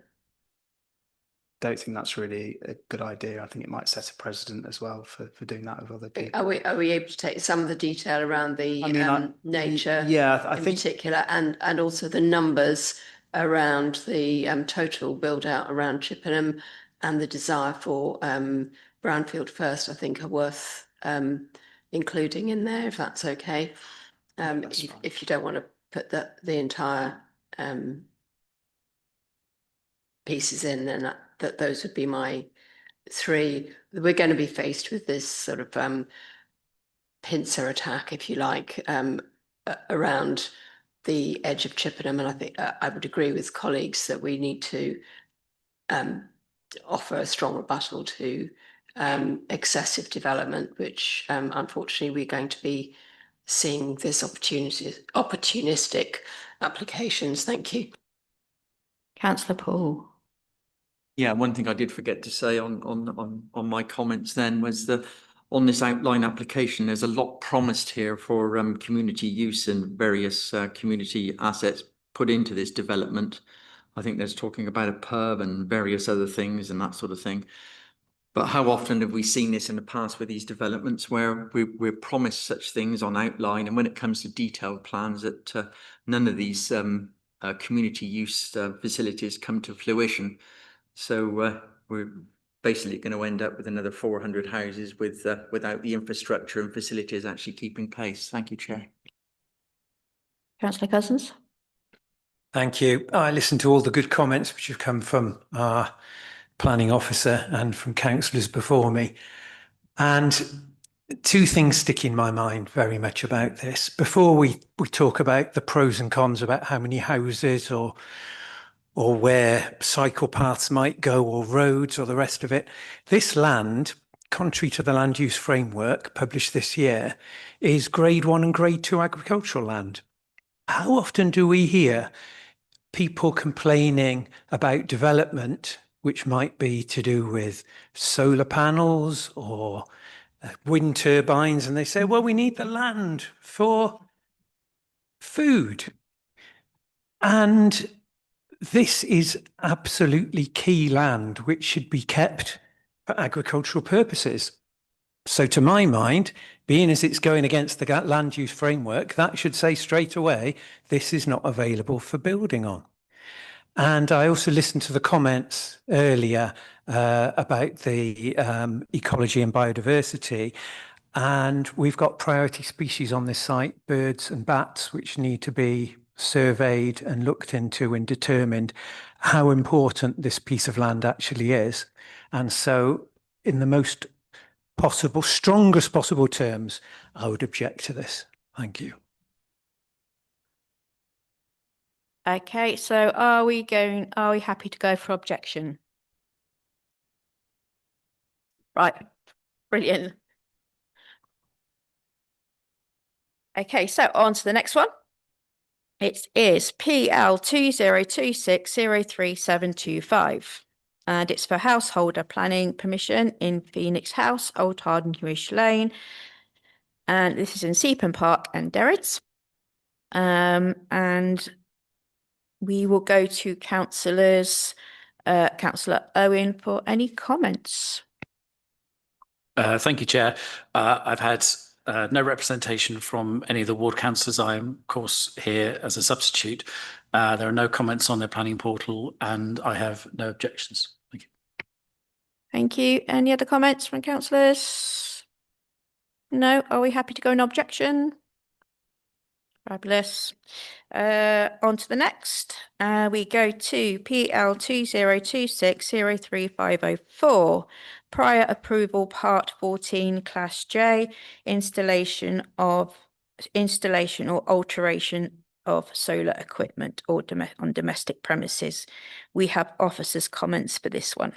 Don't think that's really a good idea. I think it might set a precedent as well for doing that with other people. Are we able to take some of the detail around the nature, I in think particular, and also the numbers around the total build out around Chippenham and the desire for brownfield first, I think are worth including in there, if that's okay. If you don't want to put the entire pieces in, then that those would be my three. We're going to be faced with this sort of pincer attack, if you like, around the edge of Chippenham, and I think I would agree with colleagues that we need to offer a strong rebuttal to excessive development, which unfortunately we're going to be seeing this opportunistic applications. Thank you. Councillor Paul? Yeah, one thing I did forget to say on my comments then was that on this outline application, there's a lot promised here for community use and various community assets put into this development. I think there's talking about a pub and various other things and that sort of thing. But how often have we seen this in the past with these developments where we're promised such things on outline, and when it comes to detailed plans that none of these community use facilities come to fruition? So we're basically going to end up with another 400 houses without the infrastructure and facilities actually keeping pace. Thank you, Chair. Councillor Cousins? Thank you. I listened to all the good comments which have come from our planning officer and from councillors before me. And two things stick in my mind very much about this. Before we talk about the pros and cons about how many houses or where cycle paths might go or roads or the rest of it, this land contrary to the land use framework published this year, is grade 1 and grade 2 agricultural land. How often do we hear people complaining about development, which might be to do with solar panels or wind turbines, and they say, well, we need the land for food. And this is absolutely key land which should be kept for agricultural purposes. So to my mind, being as it's going against the land use framework, that should say straight away, this is not available for building on. And I also listened to the comments earlier about the ecology and biodiversity. And we've got priority species on this site, birds and bats, which need to be surveyed and looked into and determined how important this piece of land actually is. And so in the most possible, strongest possible terms, I would object to this. Thank you. Okay, so are we happy to go for objection? Right, brilliant. Okay, so on to the next one. It is PL 2026033725. And it's for householder planning permission in Phoenix House, Old Hardinwish Lane. And this is in Seapen Park and Derrits. And we will go to councillors, Councillor Owen, for any comments. Thank you, Chair. I've had no representation from any of the ward councillors. I am, of course, here as a substitute. There are no comments on the planning portal, and I have no objections. Thank you. Thank you. Any other comments from councillors? No. Are we happy to go in objection? Fabulous. On to the next. We go to PL 2026035504. Prior approval, Part 14, Class J, installation or alteration of solar equipment or on domestic premises. We have officers' comments for this one.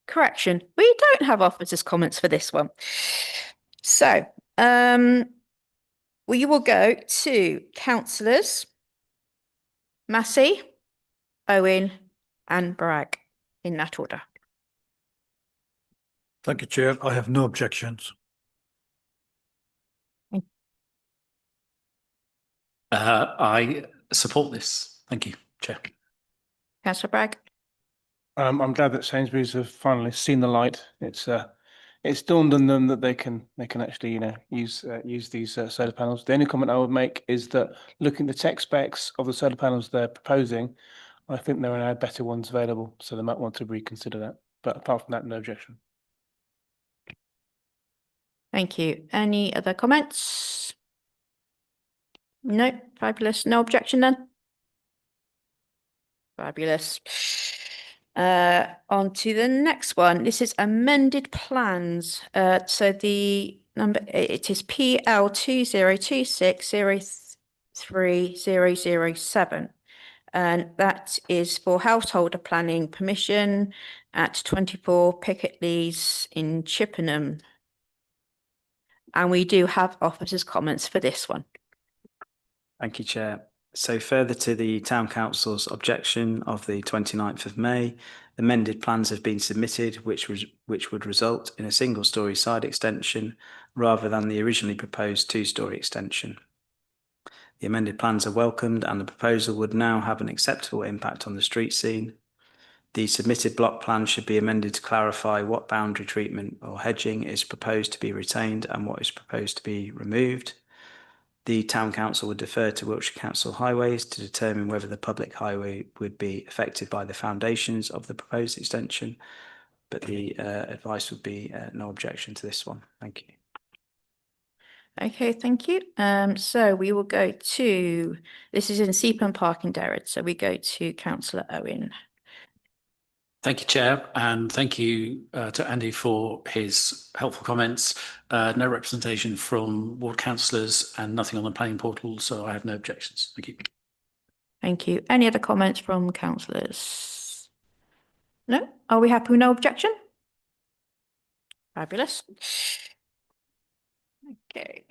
Correction, we don't have officers' comments for this one. So, we will go to councillors Massey, Owen and Bragg in that order. Thank you, Chair. I have no objections. I support this. Thank you, Chair. Councillor Bragg. I'm glad that Sainsbury's have finally seen the light. It's dawned on them that they can actually use these solar panels. The only comment I would make is that looking at the tech specs of the solar panels they're proposing, I think there are now better ones available, so they might want to reconsider that. But apart from that, no objection. Thank you. Any other comments? No, fabulous. No objection then. Fabulous. On to the next one. This is amended plans. So the number, it is PL 2026033007. And that is for householder planning permission at 24 Piccadilly's in Chippenham. And we do have officers' comments for this one. Thank you, Chair. So further to the Town Council's objection of the 29th of May, amended plans have been submitted which would result in a single-storey side extension rather than the originally proposed two-storey extension. The amended plans are welcomed and the proposal would now have an acceptable impact on the street scene. The submitted block plan should be amended to clarify what boundary treatment or hedging is proposed to be retained and what is proposed to be removed. The Town Council would defer to Wiltshire Council Highways to determine whether the public highway would be affected by the foundations of the proposed extension, but the advice would be no objection to this one. Thank you. Okay, thank you. So we will go to, this is in Seapen Park in Derrits, so we go to Councillor Owen. Thank you, Chair, and thank you to Andy for his helpful comments. No representation from ward councillors and nothing on the planning portal, so I have no objections. Thank you. Thank you. Any other comments from councillors? No? Are we happy with no objection? Fabulous. Okay.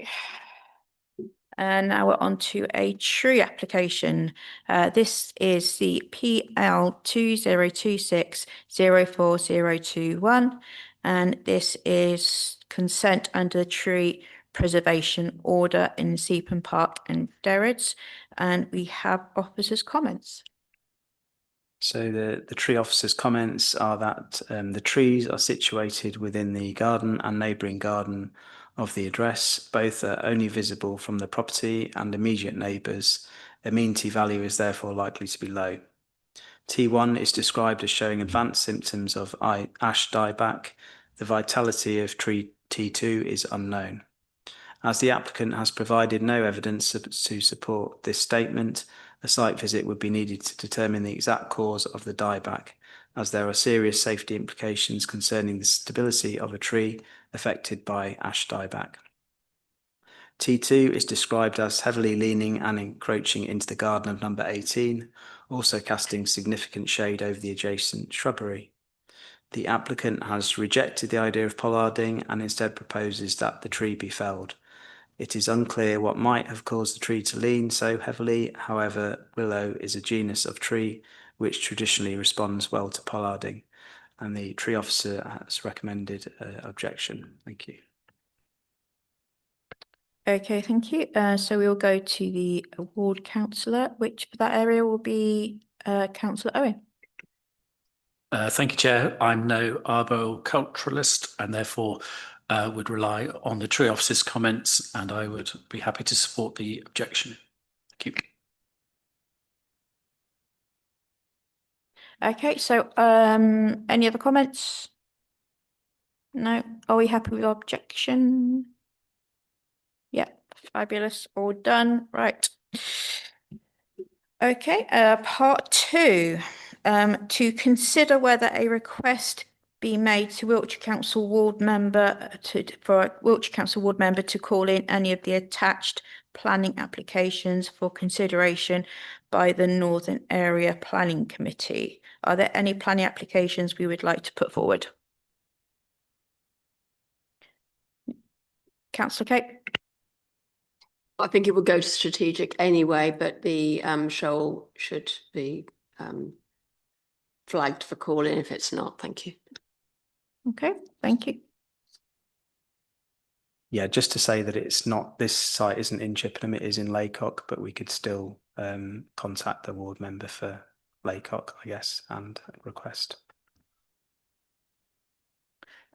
And now we're on to a tree application. This is the PL 2026-04021, and this is consent under the tree preservation order in Seapen Park and Derrits, and we have officers' comments. So the tree officer's comments are that the trees are situated within the garden and neighbouring garden of the address. Both are only visible from the property and immediate neighbours. Amenity value is therefore likely to be low. T1 is described as showing advanced symptoms of ash dieback. The vitality of tree T2 is unknown. As the applicant has provided no evidence to support this statement, a site visit would be needed to determine the exact cause of the dieback, as there are serious safety implications concerning the stability of a tree affected by ash dieback. T2 is described as heavily leaning and encroaching into the garden of number 18, also casting significant shade over the adjacent shrubbery. The applicant has rejected the idea of pollarding and instead proposes that the tree be felled. It is unclear what might have caused the tree to lean so heavily. However, willow is a genus of tree which traditionally responds well to pollarding, and the tree officer has recommended objection. Thank you. Okay, thank you. So we'll go to the ward councillor, which for that area will be Councillor Owen. Thank you, Chair. I'm no arboriculturalist and therefore would rely on the tree officer's comments, and I would be happy to support the objection. Thank you. Okay, so any other comments? No. Are we happy with objection? Yeah, fabulous. All done. Right. Okay, part 2. To consider whether a request be made to Wiltshire Council ward member for a Wiltshire Council ward member to call in any of the attached planning applications for consideration by the Northern Area Planning Committee. Are there any planning applications we would like to put forward? Councillor Kate? I think it would go to strategic anyway, but the shoal should be flagged for calling if it's not. Thank you. Okay, thank you. Yeah, just to say that it's not, this site isn't in Chippenham, it is in Laycock, but we could still contact the ward member for Laycock, I guess, and request.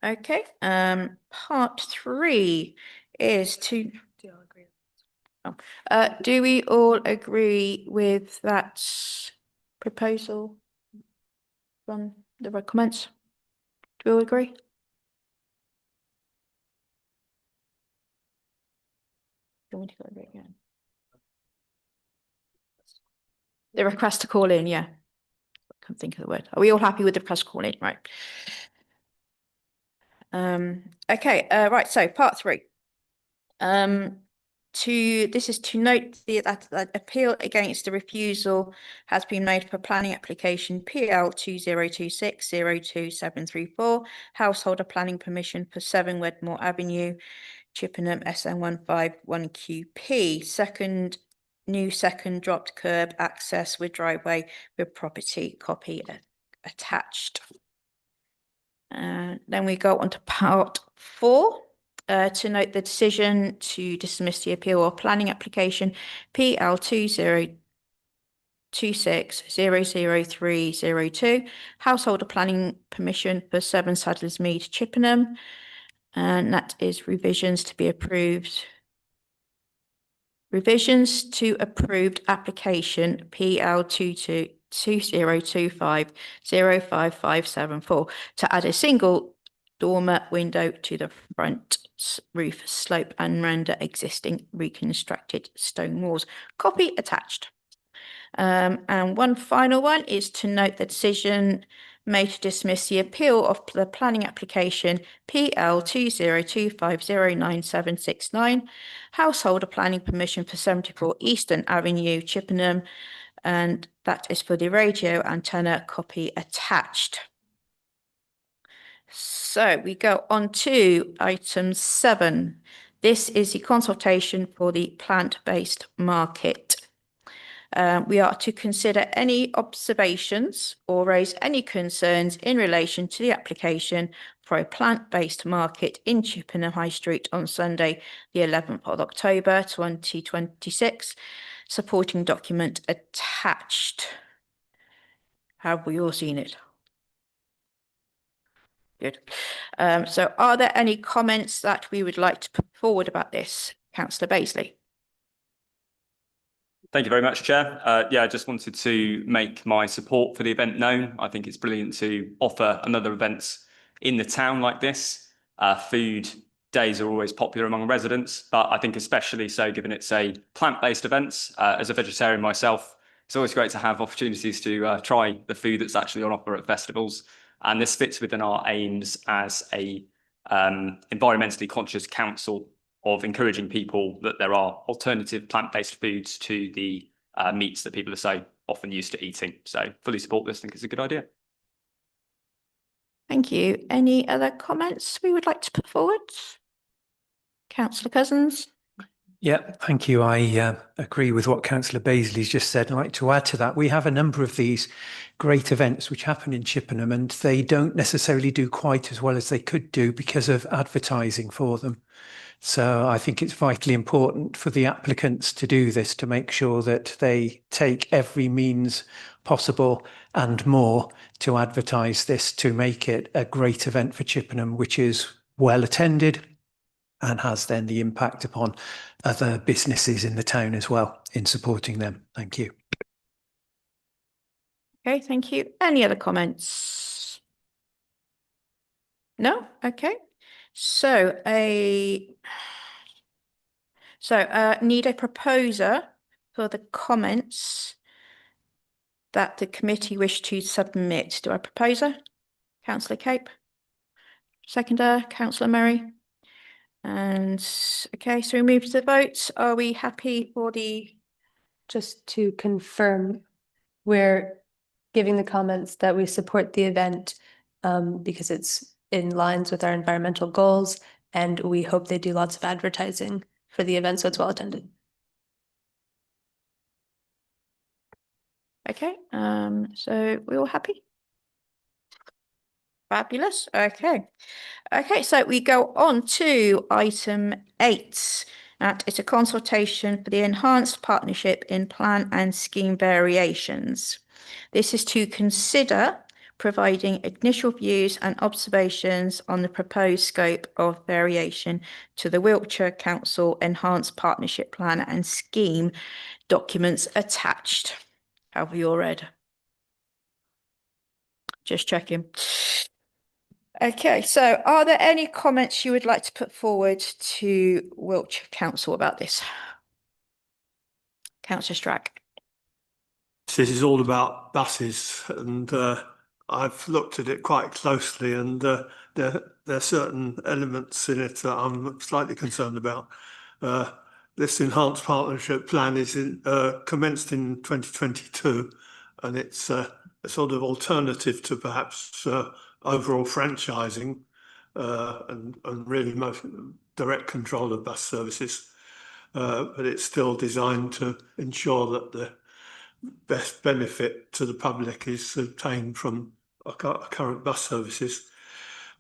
Okay, part 3 is to... do we all agree with that proposal from the comments? Do we all agree? Do you want me to go over it again? The request to call in, yeah. I can't think of the word. Are we all happy with the request to call in? Right. Okay, right, so part 3. This is to note that appeal against the refusal has been made for planning application PL 2026-02734, householder planning permission for 7 Wedmore Avenue, Chippenham, SN151QP. New second dropped curb access with driveway with property copy attached. Then we go on to part 4. To note the decision to dismiss the appeal or planning application PL 2026-00302, householder planning permission for 7 Sadler's Mead, Chippenham, and that is revisions to be approved. Revisions to approved application PL 2025-05574 to add a single dormer window to the front roof slope and render existing reconstructed stone walls. Copy attached. And one final one is to note the decision may to dismiss the appeal of the planning application PL 2025097969, householder planning permission for 74 Eastern Avenue, Chippenham, and that is for the radio antenna, copy attached. So we go on to item 7. This is the consultation for the plant-based market. We are to consider any observations or raise any concerns in relation to the application for a plant-based market in Chippenham High Street on Sunday, the 11th of October 2026. Supporting document attached. Have we all seen it? Good. So are there any comments that we would like to put forward about this? Councillor Baisley. Thank you very much, Chair. I just wanted to make my support for the event known. I think it's brilliant to offer another events in the town like this. Food days are always popular among residents, but I think especially so given it's a plant-based event. As a vegetarian myself, it's always great to have opportunities to try the food that's actually on offer at festivals. And this fits within our aims as a environmentally conscious council of encouraging people that there are alternative plant-based foods to the meats that people are so often used to eating. So fully support this. I think it's a good idea. Thank you. Any other comments we would like to put forward? Councillor Cousins. Yeah, thank you. I agree with what Councillor Baisley's just said. I'd like to add to that. We have a number of these great events which happen in Chippenham, and they don't necessarily do quite as well as they could do because of advertising for them. So I think it's vitally important for the applicants to do this, to make sure that they take every means possible and more to advertise this, to make it a great event for Chippenham, which is well attended and has then the impact upon other businesses in the town as well in supporting them. Thank you. Okay, thank you. Any other comments? No? Okay. So need a proposer for the comments that the committee wish to submit. Do I proposer? Councillor Cape. Seconder, Councillor Murray. And okay, so we move to the vote. Are we happy for the... Just to confirm, we're giving the comments that we support the event because it's in lines with our environmental goals, and we hope they do lots of advertising for the event so it's well attended. Okay, so we're all happy? Fabulous. Okay. Okay, so we go on to item 8. That is a consultation for the enhanced partnership in plan and scheme variations. This is to consider providing initial views and observations on the proposed scope of variation to the Wiltshire Council Enhanced Partnership Plan and Scheme documents attached. Have we all read? Just checking. Okay, so are there any comments you would like to put forward to Wiltshire Council about this? Councillor Strack. This is all about buses, and I've looked at it quite closely, and there are certain elements in it that I'm slightly concerned about. This enhanced partnership plan is commenced in 2022, and it's a sort of alternative to perhaps overall franchising and really most direct control of bus services. But it's still designed to ensure that the best benefit to the public is obtained from current bus services.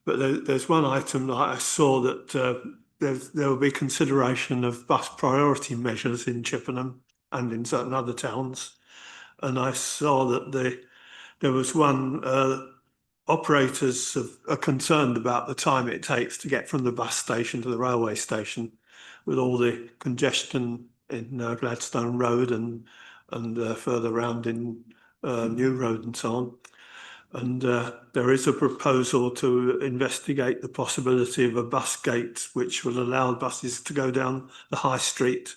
But there's one item that I saw that there will be consideration of bus priority measures in Chippenham and in certain other towns. And I saw that there was one, operators are concerned about the time it takes to get from the bus station to the railway station with all the congestion in Gladstone Road and further round in New Road and so on. And there is a proposal to investigate the possibility of a bus gate which will allow buses to go down the high street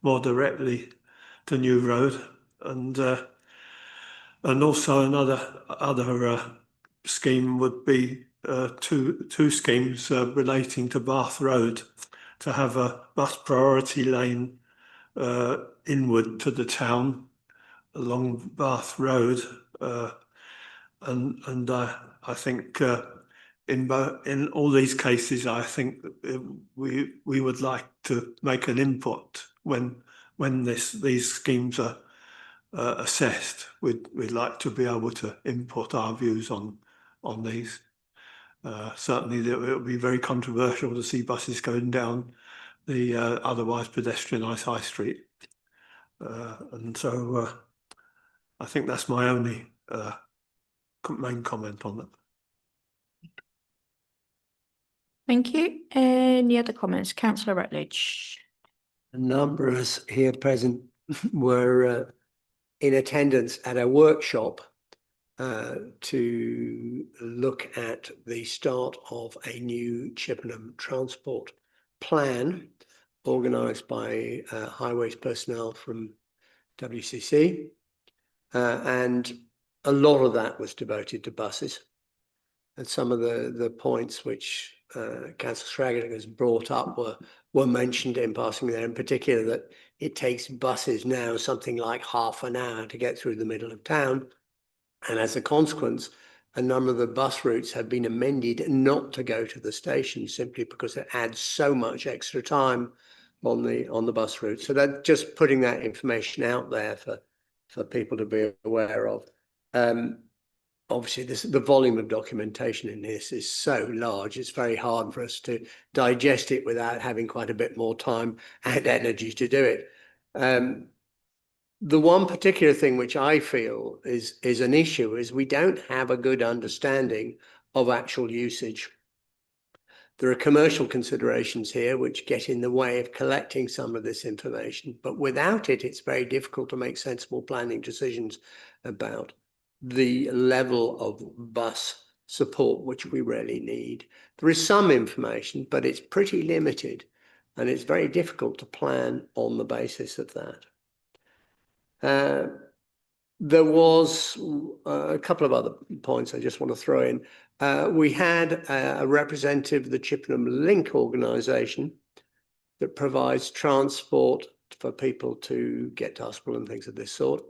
more directly to New Road, and also other scheme would be two schemes relating to Bath Road, to have a bus priority lane inward to the town along Bath Road, and I think in all these cases, I think we would like to make an input when these schemes are assessed. We'd like to be able to input our views on these. Certainly, it would be very controversial to see buses going down the otherwise pedestrianised high street, and so I think that's my only main comment on that. Thank you. Any other comments? Councillor Rutledge. A number of us here present were in attendance at a workshop to look at the start of a new Chippenham transport plan organised by highways personnel from WCC, and a lot of that was devoted to buses. And some of the points which Councillor Scraggan has brought up were mentioned in passing there, in particular that it takes buses now something like half an hour to get through the middle of town. And as a consequence, a number of the bus routes have been amended not to go to the station simply because it adds so much extra time on the bus route. So that just putting that information out there for people to be aware of. Obviously, the volume of documentation in this is so large, it's very hard for us to digest it without having quite a bit more time and energy to do it. The one particular thing which I feel is an issue is we don't have a good understanding of actual usage. There are commercial considerations here which get in the way of collecting some of this information, but without it, it's very difficult to make sensible planning decisions about the level of bus support which we really need. There is some information, but it's pretty limited, and it's very difficult to plan on the basis of that. There was a couple of other points I just want to throw in. We had a representative of the Chippenham Link organisation that provides transport for people to get to hospital and things of this sort.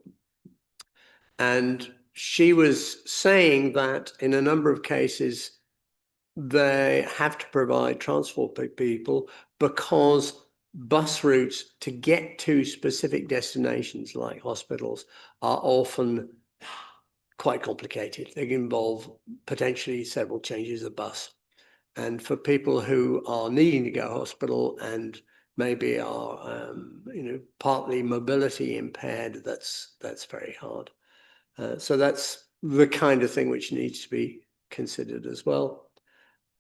And she was saying that in a number of cases, they have to provide transport for people because bus routes to get to specific destinations like hospitals are often quite complicated. They involve potentially several changes of bus. And for people who are needing to go to hospital and maybe are partly mobility impaired, that's very hard. So that's the kind of thing which needs to be considered as well.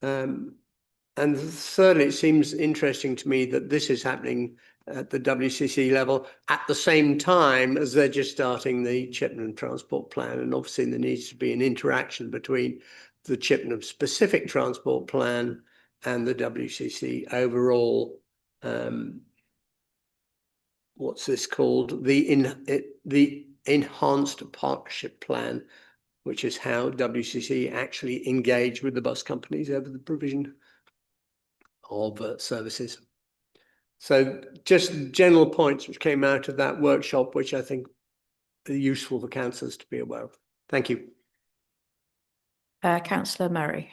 And thirdly, it seems interesting to me that this is happening at the WCC level at the same time as they're just starting the Chippenham Transport Plan. And obviously there needs to be an interaction between the Chippenham specific transport plan and the WCC overall, what's this called? The Enhanced Partnership Plan, which is how WCC actually engage with the bus companies over the provision of services. So just general points which came out of that workshop, which I think are useful for councillors to be aware of. Thank you. Councillor Murray.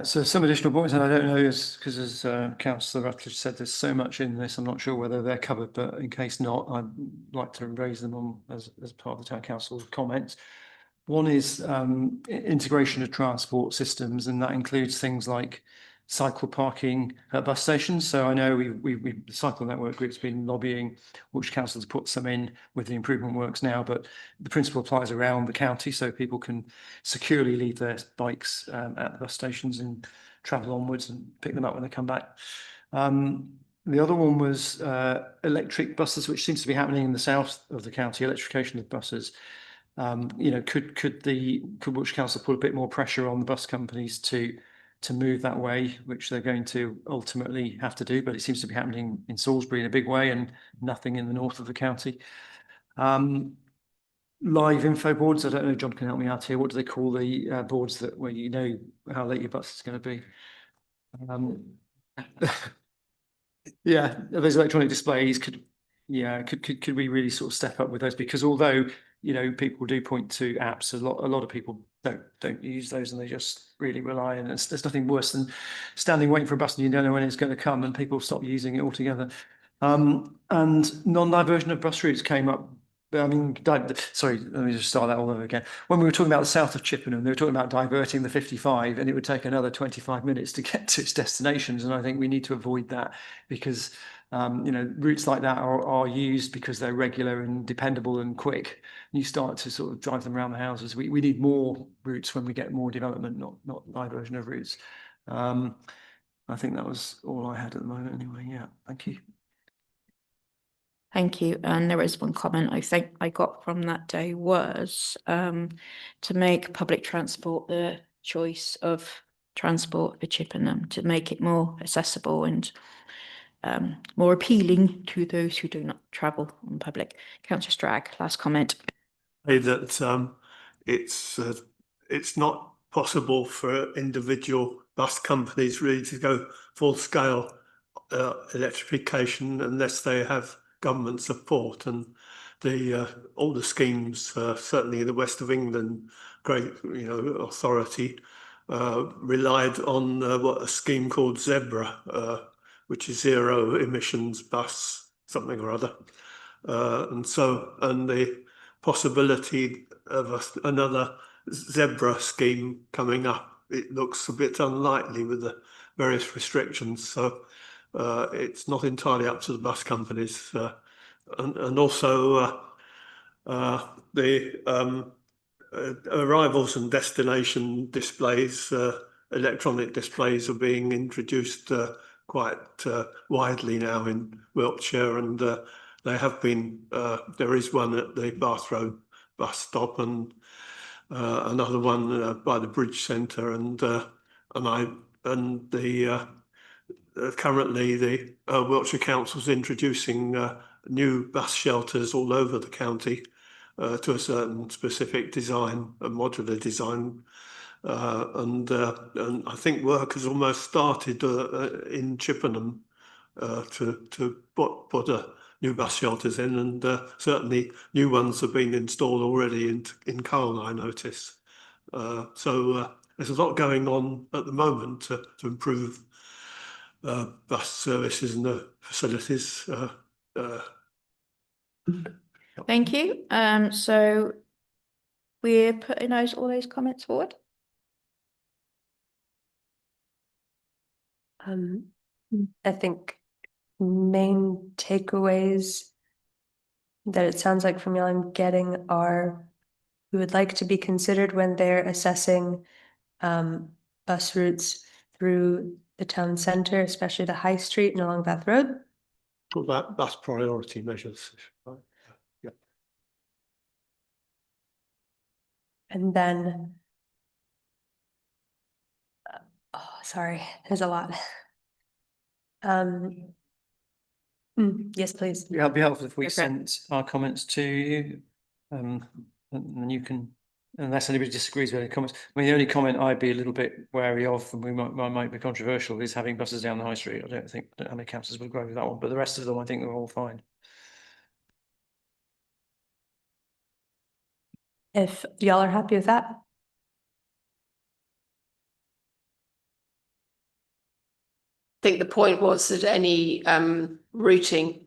So some additional points, and I don't know, because as Councillor Rutledge said, there's so much in this, I'm not sure whether they're covered, but in case not, I'd like to raise them on as part of the Town Council comments. One is integration of transport systems, and that includes things like cycle parking at bus stations. So I know the Cycle Network Group's been lobbying which councils put some in with the improvement works now, but the principle applies around the county, so people can securely leave their bikes at the bus stations and travel onwards and pick them up when they come back. The other one was electric buses, which seems to be happening in the south of the county, electrification of buses. Could Wiltshire Council put a bit more pressure on the bus companies to move that way, which they're going to ultimately have to do, but it seems to be happening in Salisbury in a big way and nothing in the north of the county. live info boards. I don't know, John can help me out here. What do they call the boards that where you know how late your bus is going to be? Yeah, those electronic displays could we really sort of step up with those? Because although, you know, people do point to apps, a lot of people don't use those, and they just really rely on it. There's nothing worse than standing waiting for a bus and you don't know when it's going to come, and people stop using it altogether. And non-diversion of bus routes came up. I mean, sorry, let me just start that all over again. When we were talking about the south of Chippenham, they were talking about diverting the 55, and it would take another 25 minutes to get to its destinations. And I think we need to avoid that, because you know, routes like that are used because they're regular and dependable and quick. You start to sort of drive them around the houses. We need more routes when we get more development, not diversion of routes. I think that was all I had at the moment anyway. Yeah, thank you. Thank you. And there is one comment I think I got from that day was to make public transport the choice of transport for Chippenham, to make it more accessible and more appealing to those who do not travel on public. Councillor Stragg, last comment. That it's not possible for individual bus companies really to go full scale electrification unless they have government support, and all the schemes, certainly in the west of England, great authority relied on what a scheme called Zebra, which is zero emissions bus something or other, and the possibility of another Zebra scheme coming up, it looks a bit unlikely with the various restrictions. So it's not entirely up to the bus companies, and also the arrivals and destination displays, electronic displays are being introduced quite widely now in Wiltshire, and they have been. There is one at the Bath Road bus stop, and another one by the Bridge Centre, currently the Wiltshire Council's introducing new bus shelters all over the county to a certain specific design, a modular design, and I think work has almost started in Chippenham to put new bus shelters in, and certainly new ones have been installed already in Carl, I notice. So there's a lot going on at the moment to improve bus services and the facilities. Thank you. So we're putting all those comments forward. I think main takeaways that it sounds like from y'all I'm getting are we would like to be considered when they're assessing bus routes through the town centre, especially the High Street and along Bath Road. Well, that's priority measures. Yeah. And then, sorry, there's a lot. Yes, please. Yeah, it'd be helpful if we Okay. sent our comments to you, and you can, unless anybody disagrees with any comments. I mean, the only comment I'd be a little bit wary of, and we might be controversial, is having buses down the high street. I don't think that how many councillors would agree with that one, but the rest of them, I think they're all fine. If y'all are happy with that. I think the point was that any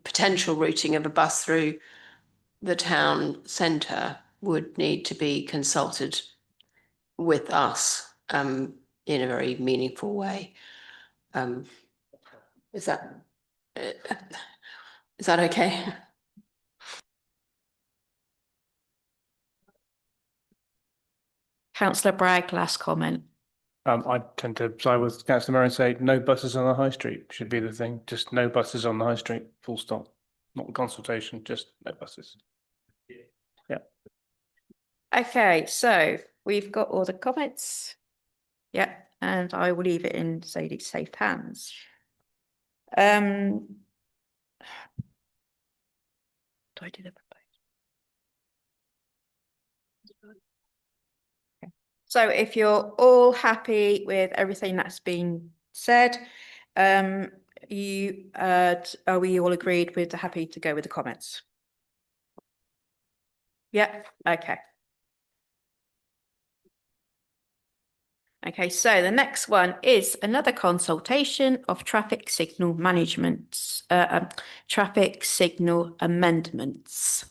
potential routing of a bus through the town centre would need to be consulted with us in a very meaningful way. Is that okay? Councillor Bragg, last comment. I tend to side with Councillor Murray and say no buses on the high street should be the thing. Just no buses on the high street, full stop. Not consultation, just no buses. Yeah. Okay, so we've got all the comments. Yeah, and I will leave it in Sadie's safe hands. Do I do the So if you're all happy with everything that's been said, are we all agreed with happy to go with the comments? Yeah, okay. Okay, so the next one is another consultation of traffic signal management, traffic signal amendments.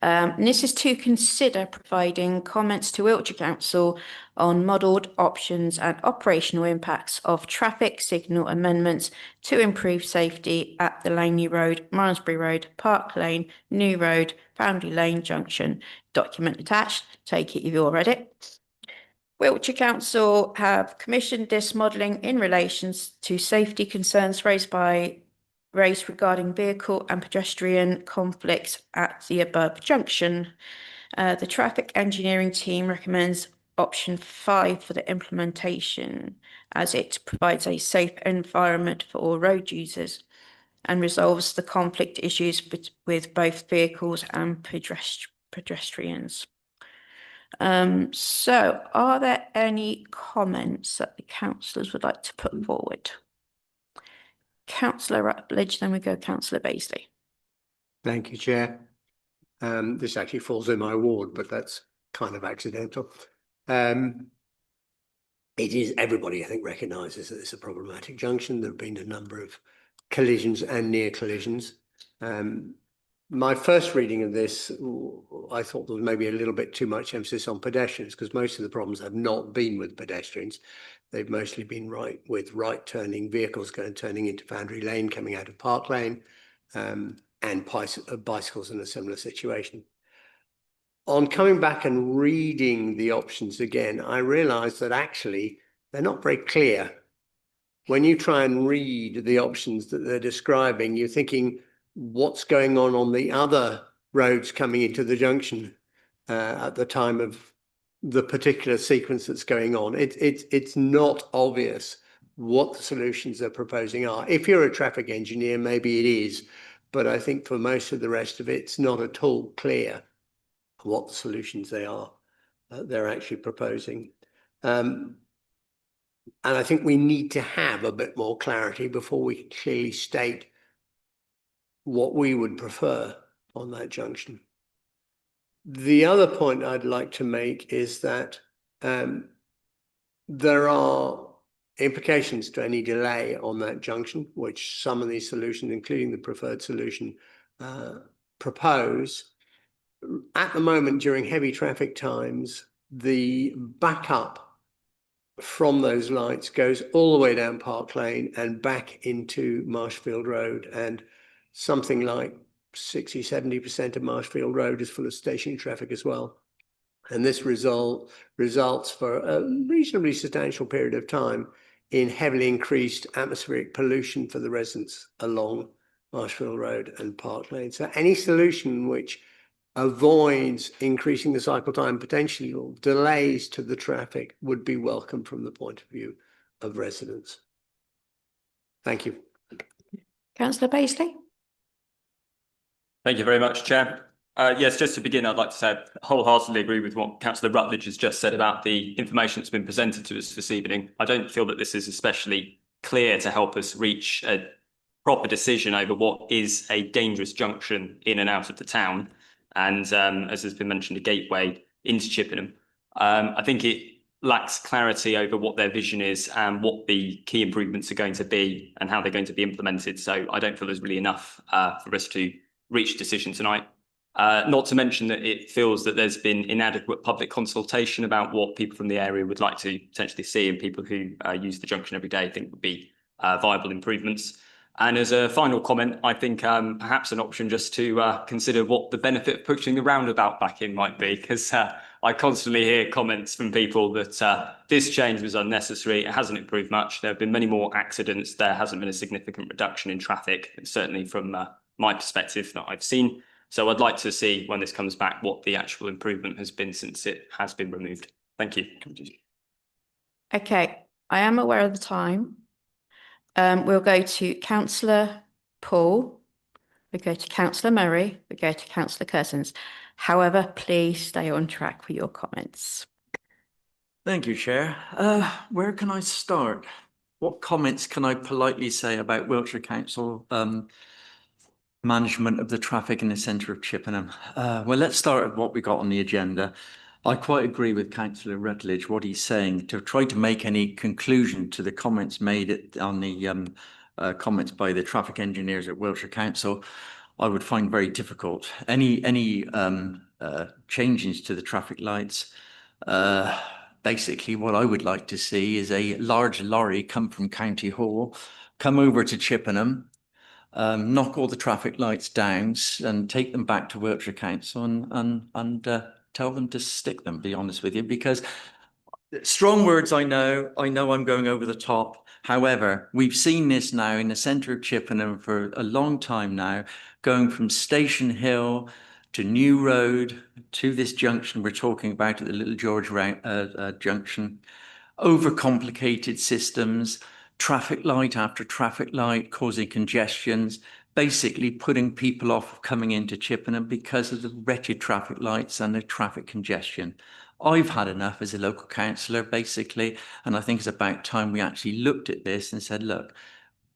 This is to consider providing comments to Wiltshire Council on modelled options and operational impacts of traffic signal amendments to improve safety at the Langley Road, Malmesbury Road, Park Lane, New Road, Foundry Lane Junction. Document attached. Take it, you've all read it. Wiltshire Council have commissioned this modelling in relation to safety concerns raised regarding vehicle and pedestrian conflicts at the above junction. The traffic engineering team recommends option 5 for the implementation, as it provides a safe environment for all road users and resolves the conflict issues with both vehicles and pedestrians. So are there any comments that the councillors would like to put forward? Councillor Rutledge, then we go Councillor Baisley. Thank you, Chair. This actually falls in my ward, but that's kind of accidental. It is, everybody I think recognises that it's a problematic junction. There have been a number of collisions and near collisions. My first reading of this, I thought there was maybe a little bit too much emphasis on pedestrians, because most of the problems have not been with pedestrians. They've mostly been with right turning vehicles turning into Foundry Lane, coming out of Park Lane, and bicycles in a similar situation. On coming back and reading the options again, I realised that actually they're not very clear. When you try and read the options that they're describing, you're thinking, what's going on the other roads coming into the junction at the time of the particular sequence that's going on. It's not obvious what the solutions they're proposing are. If you're a traffic engineer, maybe it is, but I think for most of the rest of it, it's not at all clear what the solutions they're actually proposing. And I think we need to have a bit more clarity before we can clearly state what we would prefer on that junction. The other point I'd like to make is that there are implications to any delay on that junction, which some of these solutions, including the preferred solution, propose. At the moment, during heavy traffic times, the backup from those lights goes all the way down Park Lane and back into Marshfield Road, and something like 60–70% of Marshfield Road is full of stationary traffic as well. And this results for a reasonably substantial period of time in heavily increased atmospheric pollution for the residents along Marshfield Road and Park Lane. So any solution which avoids increasing the cycle time potentially or delays to the traffic would be welcome from the point of view of residents. Thank you. Councillor Baisley. Thank you very much, Chair. Yes, just to begin, I'd like to say I wholeheartedly agree with what Councillor Rutledge has just said about the information that's been presented to us this evening. I don't feel that this is especially clear to help us reach a proper decision over what is a dangerous junction in and out of the town, and as has been mentioned, a gateway into Chippenham. I think it lacks clarity over what their vision is and what the key improvements are going to be and how they're going to be implemented. So I don't feel there's really enough for us to reach a decision tonight. Not to mention that it feels that there's been inadequate public consultation about what people from the area would like to potentially see, and people who use the junction every day think would be viable improvements. And as a final comment, I think perhaps an option just to consider what the benefit of pushing the roundabout back in might be, because I constantly hear comments from people that this change was unnecessary, it hasn't improved much, there have been many more accidents, there hasn't been a significant reduction in traffic, certainly from my perspective that I've seen. So I'd like to see when this comes back what the actual improvement has been since it has been removed. Thank you. Okay, I am aware of the time. We'll go to Councillor Paul, we go to Councillor Murray, we go to Councillor Cousins. However, please stay on track for your comments. Thank you, Chair. Where can I start? What comments can I politely say about Wiltshire Council management of the traffic in the centre of Chippenham? Well, let's start at what we got on the agenda. I quite agree with Councillor Rutledge, what he's saying. To try to make any conclusion to the comments made on the comments by the traffic engineers at Wiltshire Council, I would find very difficult. Any changes to the traffic lights, basically what I would like to see is a large lorry come from County Hall, come over to Chippenham, knock all the traffic lights down and take them back to Wiltshire Council and tell them to stick them, be honest with you, because strong words, I know I'm going over the top. However, we've seen this now in the centre of Chippenham for a long time now, going from Station Hill to New Road to this junction we're talking about at the Little George junction. Overcomplicated systems, traffic light after traffic light causing congestions, basically putting people off coming into Chippenham because of the wretched traffic lights and the traffic congestion. I've had enough as a local councillor, basically, and I think it's about time we actually looked at this and said, look,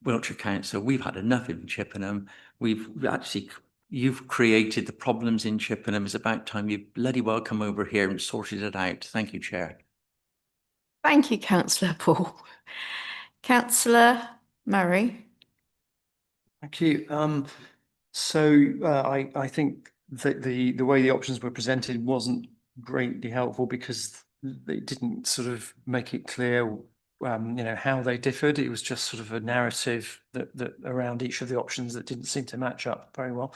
Wiltshire Council, we've had enough in Chippenham. You've created the problems in Chippenham. It's about time you bloody well come over here and sorted it out. Thank you, Chair. Thank you, Councillor Paul. Councillor Murray. Thank you. I think that the way the options were presented wasn't greatly helpful because they didn't sort of make it clear how they differed. It was just sort of a narrative that around each of the options that didn't seem to match up very well.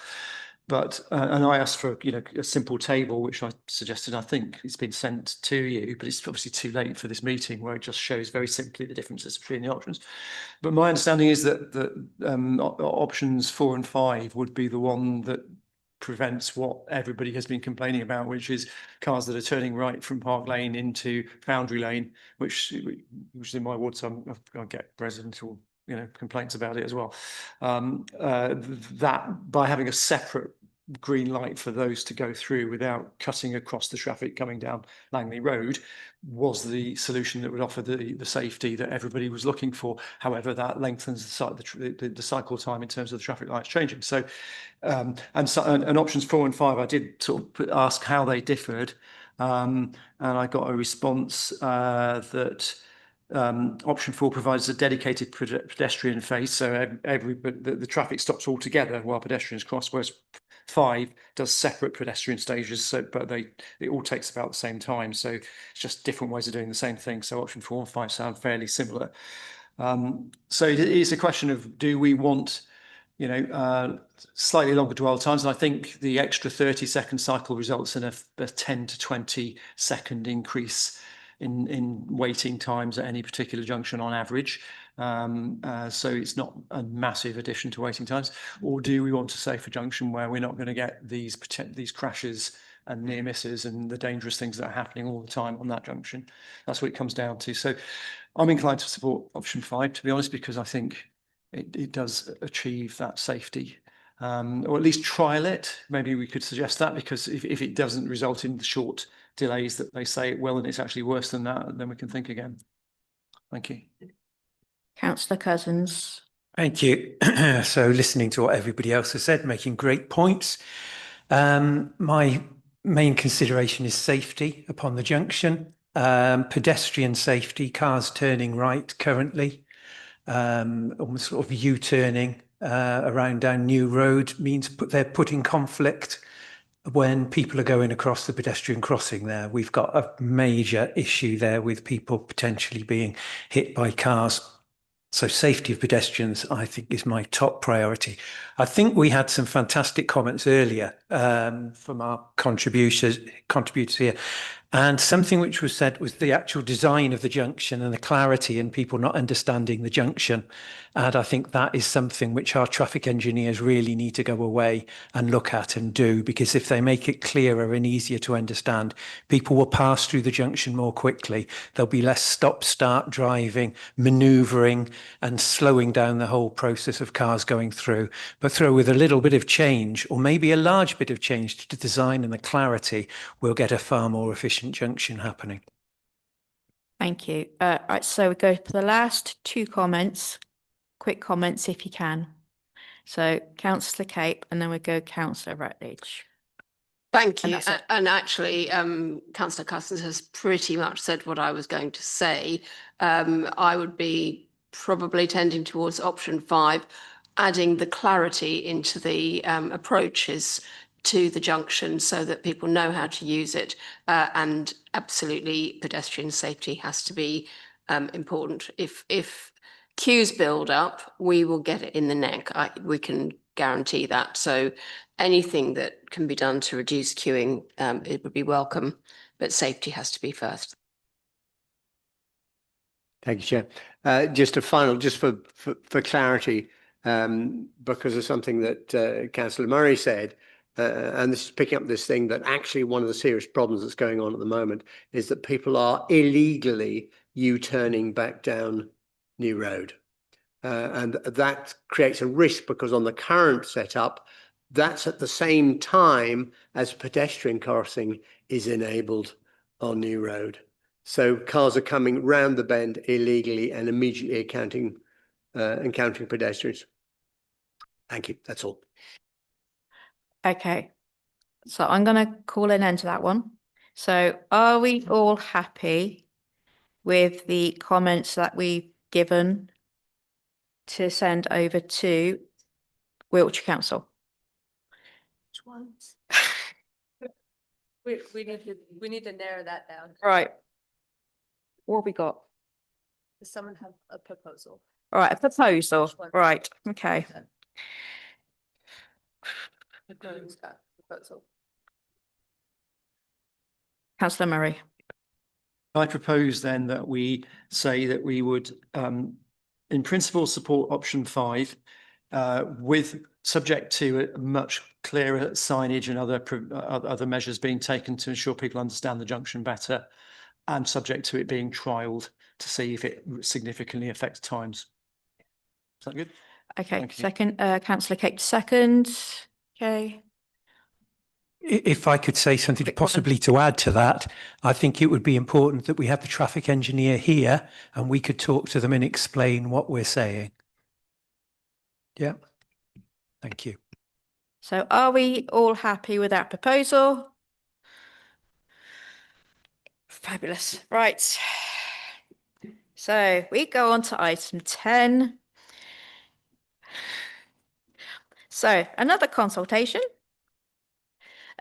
But and I asked for a simple table, which I suggested. I think it's been sent to you, but it's obviously too late for this meeting, where it just shows very simply the differences between the options. But my understanding is that options 4 and 5 would be the one that prevents what everybody has been complaining about, which is cars that are turning right from Park Lane into Foundry Lane, which is in my ward, so I get residential complaints about it as well. That by having a separate green light for those to go through without cutting across the traffic coming down Langley Road was the solution that would offer the safety that everybody was looking for. However, that lengthens the cycle time in terms of the traffic lights changing. So, and options 4 and 5, I did sort of ask how they differed, and I got a response that option 4 provides a dedicated pedestrian face, so the traffic stops altogether while pedestrians cross, whereas 5 does separate pedestrian stages, but it all takes about the same time, so it's just different ways of doing the same thing. So option 4 and 5 sound fairly similar. So it is a question of, do we want slightly longer dwell times? And I think the extra 30-second cycle results in a 10 to 20 second increase in waiting times at any particular junction on average. So it's not a massive addition to waiting times. Or do we want a safer junction where we're not going to get these crashes and near misses and the dangerous things that are happening all the time on that junction? That's what it comes down to. So I'm inclined to support option 5, to be honest, because I think it does achieve that safety. Or at least trial it. Maybe we could suggest that, because if it doesn't result in the short delays that they say it will, and it's actually worse than that, then we can think again. Thank you. Councillor Cousins. Thank you. So listening to what everybody else has said, making great points. My main consideration is safety upon the junction. Pedestrian safety, cars turning right currently, almost sort of U-turning around down New Road means they're put in conflict when people are going across the pedestrian crossing there. We've got a major issue there with people potentially being hit by cars. So safety of pedestrians, I think, is my top priority. I think we had some fantastic comments earlier from our contributors here. And something which was said was the actual design of the junction and the clarity and people not understanding the junction. And I think that is something which our traffic engineers really need to go away and look at and do, because if they make it clearer and easier to understand, people will pass through the junction more quickly. There'll be less stop-start driving, manoeuvring and slowing down the whole process of cars going through. But through with a little bit of change, or maybe a large bit of change to the design and the clarity, we'll get a far more efficient junction happening. Thank you. Right, so we go to the last two comments, quick comments if you can. So Councillor Cape and then we go Councillor Rutledge. Thank And you. that's it. And actually, Councillor Cousins has pretty much said what I was going to say. I would be probably tending towards option 5, adding the clarity into the approaches to the junction so that people know how to use it. And absolutely pedestrian safety has to be important. If queues build up, we will get it in the neck. We can guarantee that. So anything that can be done to reduce queuing, it would be welcome, but safety has to be first. Thank you, Chair. Just a final, just for clarity, because of something that Councillor Murray said, and this is picking up this thing that actually one of the serious problems that's going on at the moment is that people are illegally U-turning back down New Road. And that creates a risk because on the current setup, that's at the same time as pedestrian crossing is enabled on New Road. So cars are coming round the bend illegally and immediately encountering pedestrians. Thank you. That's all. Okay, so I'm going to call an end to that one. So are we all happy with the comments that we've given to send over to Wiltshire Council? Which ones? We need to narrow that down. Right. What have we got? Does someone have a proposal? All right, a proposal. Which one? Right, okay. Who's got a proposal? Councillor Murray. I propose then that we say that we would, in principle, support option 5, with subject to a much clearer signage and other measures being taken to ensure people understand the junction better, and subject to it being trialled to see if it significantly affects times. Is that good? Okay, Thank you. second, Councillor Cape, second. Okay. If I could say something Quick one. possibly to add to that, I think it would be important that we have the traffic engineer here and we could talk to them and explain what we're saying. Yeah, thank you. So are we all happy with that proposal? Fabulous. Right. So we go on to item 10. So another consultation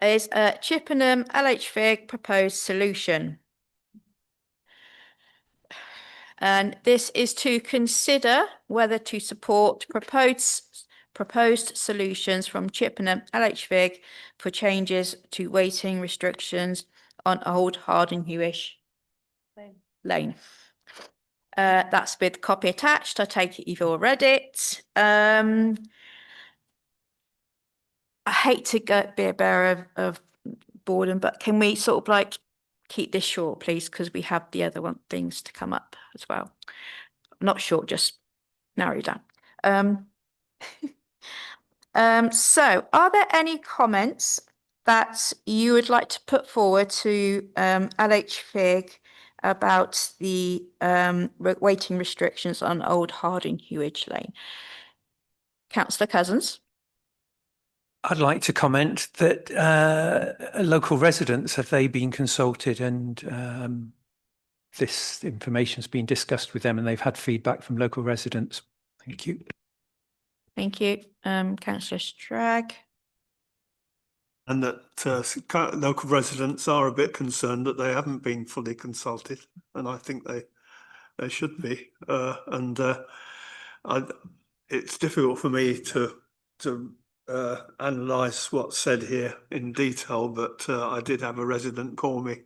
is Chippenham LHVIG proposed solution. And this is to consider whether to support proposed solutions from Chippenham LHVIG for changes to waiting restrictions on Old Hardinghewich Lane. That's with copy attached. I take it you've all read it. I hate to be a bearer of boredom, but can we sort of like keep this short, please? Because we have the other things to come up as well. Not short, just narrow down. So are there any comments that you would like to put forward to LHVIG about the waiting restrictions on Old Hardinghewich Lane? Councillor Cousins. I'd like to comment that local residents, have they been consulted and this information's been discussed with them and they've had feedback from local residents? Thank you. Thank you. Councillor Strag. And that local residents are a bit concerned that they haven't been fully consulted, and I think they should be. It's difficult for me to analyse what's said here in detail, but I did have a resident call me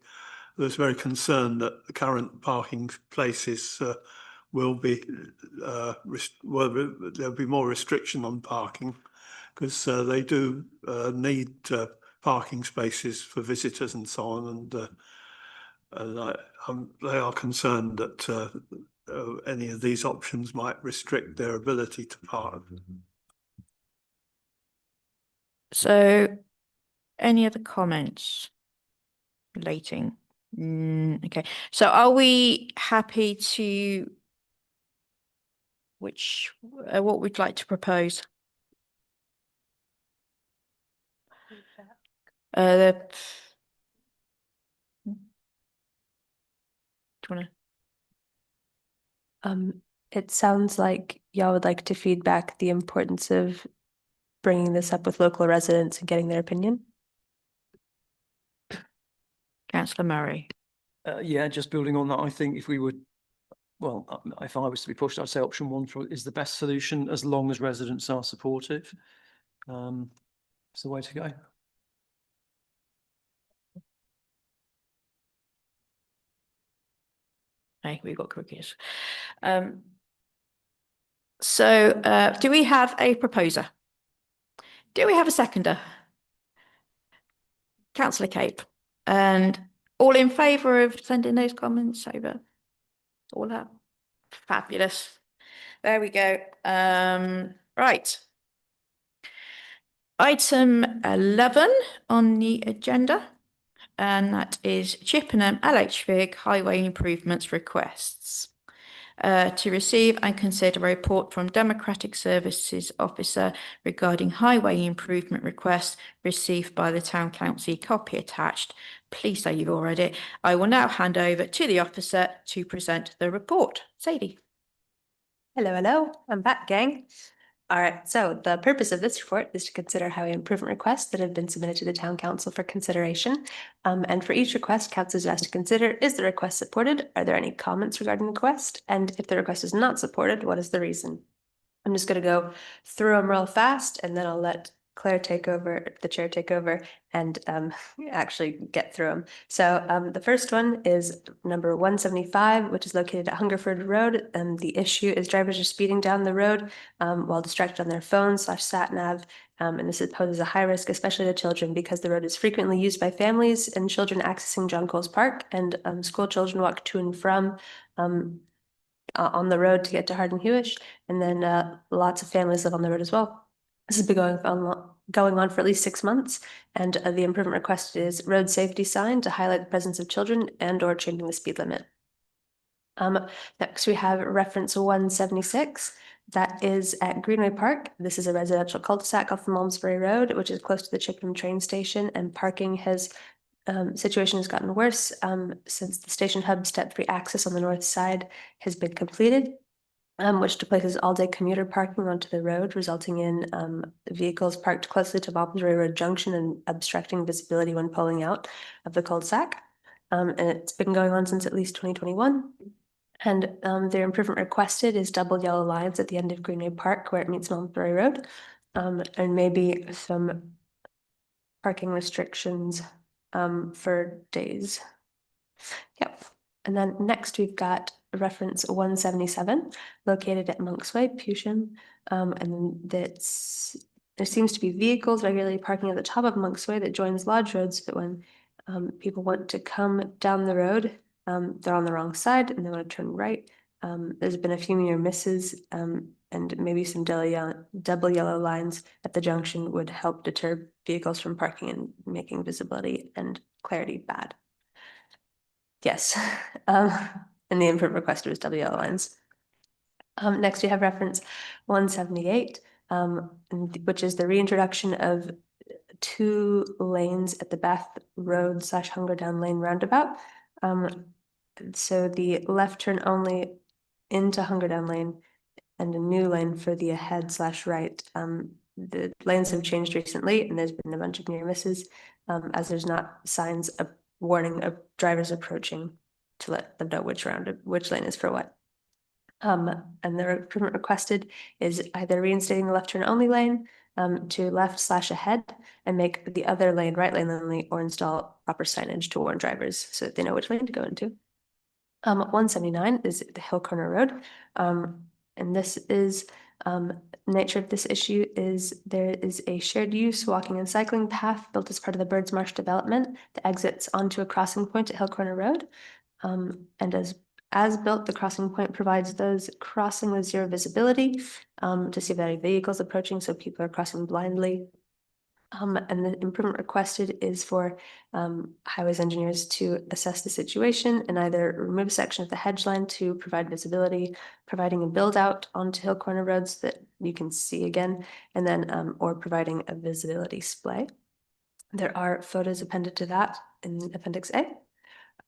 who was very concerned that the current parking places will be there'll be more restriction on parking because they do need parking spaces for visitors and so on, and they are concerned that any of these options might restrict their ability to park. So any other comments relating Okay, so are we happy to what we'd like to propose? Do you wanna? It sounds like y'all would like to feedback the importance of bringing this up with local residents and getting their opinion. Councillor Murray. Yeah, just building on that, I think if we would, well, if I was to be pushed, I'd say option one is the best solution as long as residents are supportive. It's the way to go. Hey, we've got cookies. So do we have a proposer? Do we have a seconder? Councillor Cape. And all in favour of sending those comments over? All that? Fabulous. There we go. Right. Item 11 on the agenda, and that is Chippenham LHVIG Highway Improvements Requests. To receive and consider a report from Democratic Services Officer regarding highway improvement requests received by the Town Council, copy attached. Please say you've all read it. I will now hand over to the officer to present the report. Sadie. Hello, I'm back, gang. All right, so the purpose of this report is to consider highway improvement requests that have been submitted to the Town Council for consideration. And for each request, Council is asked to consider, is the request supported? Are there any comments regarding the request? And if the request is not supported, what is the reason? I'm just going to go through them real fast, and then I'll let Claire take over, the chair take over, and actually get through them. So the first one is number 175, which is located at Hungerford Road. And the issue is drivers are speeding down the road while distracted on their phones / sat nav. And this poses a high risk, especially to children, because the road is frequently used by families and children accessing John Coles Park, and school children walk to and from on the road to get to Hardin Hewish, and then lots of families live on the road as well. This has been going on for at least 6 months, and the improvement request is road safety sign to highlight the presence of children and or changing the speed limit. Next we have reference 176. That is at Greenway Park. This is a residential cul-de-sac off the Malmesbury Road, which is close to the Chippenham train station, and parking situation has gotten worse since the station hub step 3 access on the north side has been completed, which displaces all-day commuter parking onto the road, resulting in vehicles parked closely to Malmesbury Road Junction and obstructing visibility when pulling out of the cul-de-sac. And it's been going on since at least 2021. And their improvement requested is double yellow lines at the end of Greenway Park where it meets Malmesbury Road, and maybe some parking restrictions for days. Yep. And then next we've got reference 177 located at Monks Way, Pewsham. And there seems to be vehicles regularly parking at the top of Monks Way that joins Lodge Road, so that when people want to come down the road, they're on the wrong side and they want to turn right. There's been a few near misses, and maybe some double yellow lines at the junction would help deter vehicles from parking and making visibility and clarity bad. Yes, and the improvement request was double yellow lines. Next we have reference 178, which is the reintroduction of 2 lanes at the Bath Road / Hungerdown Lane roundabout. So the left turn only into Hungerdown Lane and a new lane for the ahead / right. The lanes have changed recently, and there's been a bunch of near misses, as there's not signs of warning of drivers approaching to let them know which lane is for what. And the improvement requested is either reinstating the left turn only lane to left / ahead and make the other lane right lane only, or install proper signage to warn drivers so that they know which lane to go into. 179 is the Hill Corner Road. And this is nature of this issue is there is a shared use walking and cycling path built as part of the Birds Marsh development that exits onto a crossing point at Hill Corner Road. And as built, the crossing point provides those crossing with 0 visibility to see if there are vehicles approaching, so people are crossing blindly. And the improvement requested is for highways engineers to assess the situation and either remove a section of the hedge line to provide visibility, providing a build out onto Hill Corner roads that you can see again, and then or providing a visibility splay. There are photos appended to that in Appendix A.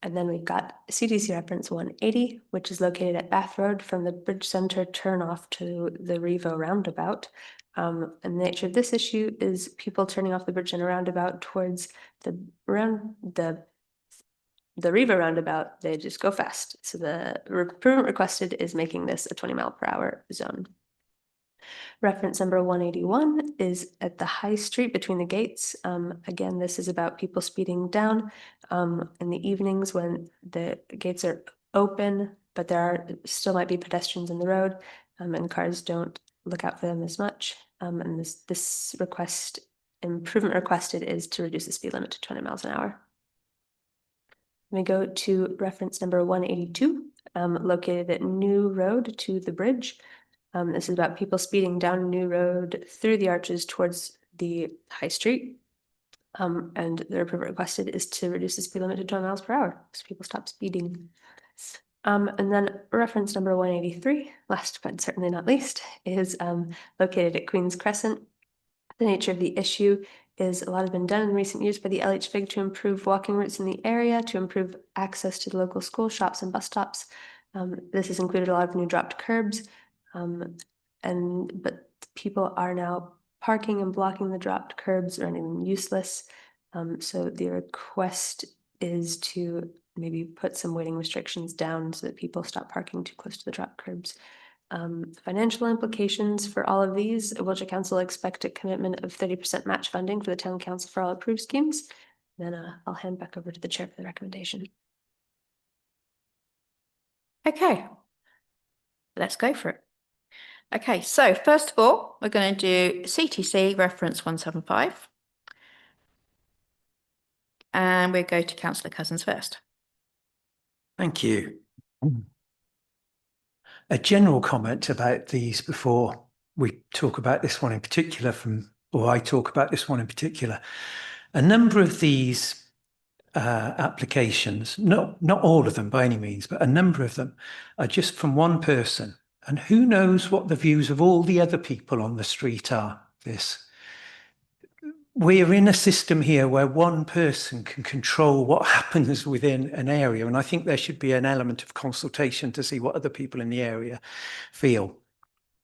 And then we've got CDC reference 180, which is located at Bath Road from the Bridge Center turnoff to the Revo roundabout. And the nature of this issue is people turning off the Bridge Center roundabout towards the Revo roundabout, they just go fast. So the improvement requested is making this a 20-mile-per-hour zone. Reference number 181 is at the High Street between the gates. Again, this is about people speeding down in the evenings when the gates are open, but there are still might be pedestrians in the road and cars don't look out for them as much. And this improvement requested is to reduce the speed limit to 20 miles an hour. We go to reference number 182, located at New Road to the bridge. This is about people speeding down New Road through the arches towards the High Street. And the improvement requested is to reduce the speed limit to 20 miles per hour, so people stop speeding. And then reference number 183, last but certainly not least, is located at Queen's Crescent. The nature of the issue is a lot has been done in recent years by the LHVIG to improve walking routes in the area, to improve access to the local school shops and bus stops. This has included a lot of new dropped curbs. But people are now parking and blocking the dropped curbs, rendering them useless. So the request is to maybe put some weighting restrictions down so that people stop parking too close to the dropped curbs. Financial implications for all of these: Wiltshire Council expect a commitment of 30% match funding for the town council for all approved schemes. Then I'll hand back over to the chair for the recommendation. Okay, let's go for it. Okay, so first of all, we're going to do CTC reference 175. And we'll go to Councillor Cousins first. Thank you. A general comment about these before we talk about this one in particular I talk about this one in particular. A number of these applications, not all of them by any means, but a number of them are just from one person. And who knows what the views of all the other people on the street are. We're in a system here where one person can control what happens within an area. And I think there should be an element of consultation to see what other people in the area feel.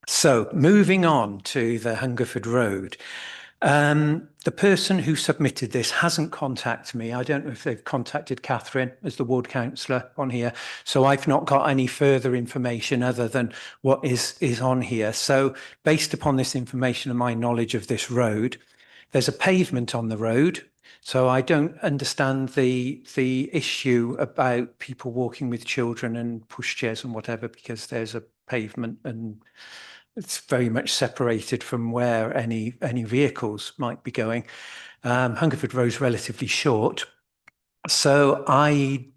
So moving on to the Hungerford Road. The person who submitted this hasn't contacted me. I don't know if they've contacted Catherine as the ward councillor on here. So I've not got any further information other than what is on here. So based upon this information and my knowledge of this road, there's a pavement on the road. So I don't understand the issue about people walking with children and pushchairs and whatever, because there's a pavement and it's very much separated from where any vehicles might be going. Hungerford Road is relatively short. So I'm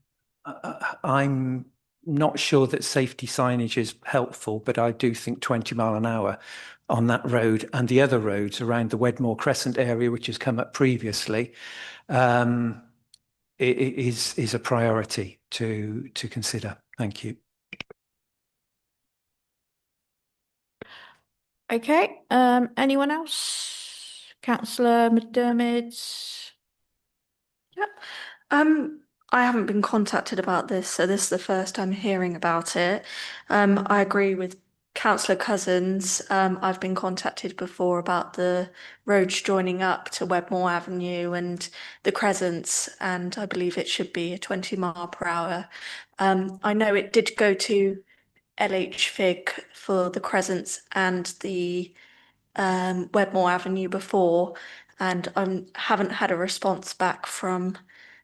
not sure that safety signage is helpful, but I do think 20 mile an hour on that road and the other roads around the Wedmore Crescent area, which has come up previously, is a priority to consider. Thank you. Okay, anyone else? Councillor McDermott? Yep. I haven't been contacted about this, so this is the first I'm hearing about it. I agree with Councillor Cousins. I've been contacted before about the roads joining up to Wedmore Avenue and the Crescents, and I believe it should be a 20 mile per hour. I know it did go to LHVIG for the Crescents and the Wedmore Avenue before, and I haven't had a response back from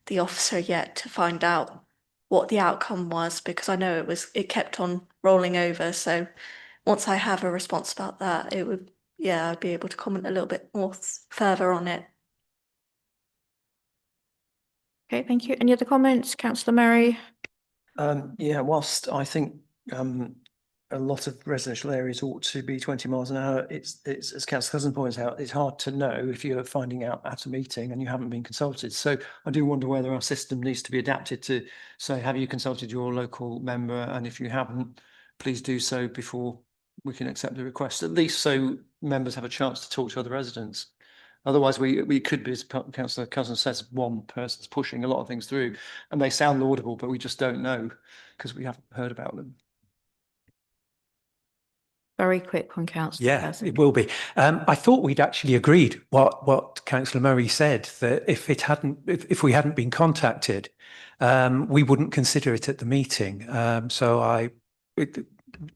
the officer yet to find out what the outcome was, because I know it kept on rolling over. So once I have a response about that, I'd be able to comment a little bit more further on it. Okay, thank you. Any other comments, Councillor Murray? Yeah, whilst I think a lot of residential areas ought to be 20 miles an hour. It's as Councillor Cousin points out, it's hard to know if you're finding out at a meeting and you haven't been consulted. So I do wonder whether our system needs to be adapted to say, have you consulted your local member? And if you haven't, please do so before we can accept the request, at least so members have a chance to talk to other residents. Otherwise, we could be, as Councillor Cousin says, one person's pushing a lot of things through and they sound laudable, but we just don't know because we haven't heard about them. Very quick one, Councillor. Yeah, it will be. I thought we'd actually agreed what Councillor Murray said, that if we hadn't been contacted, we wouldn't consider it at the meeting.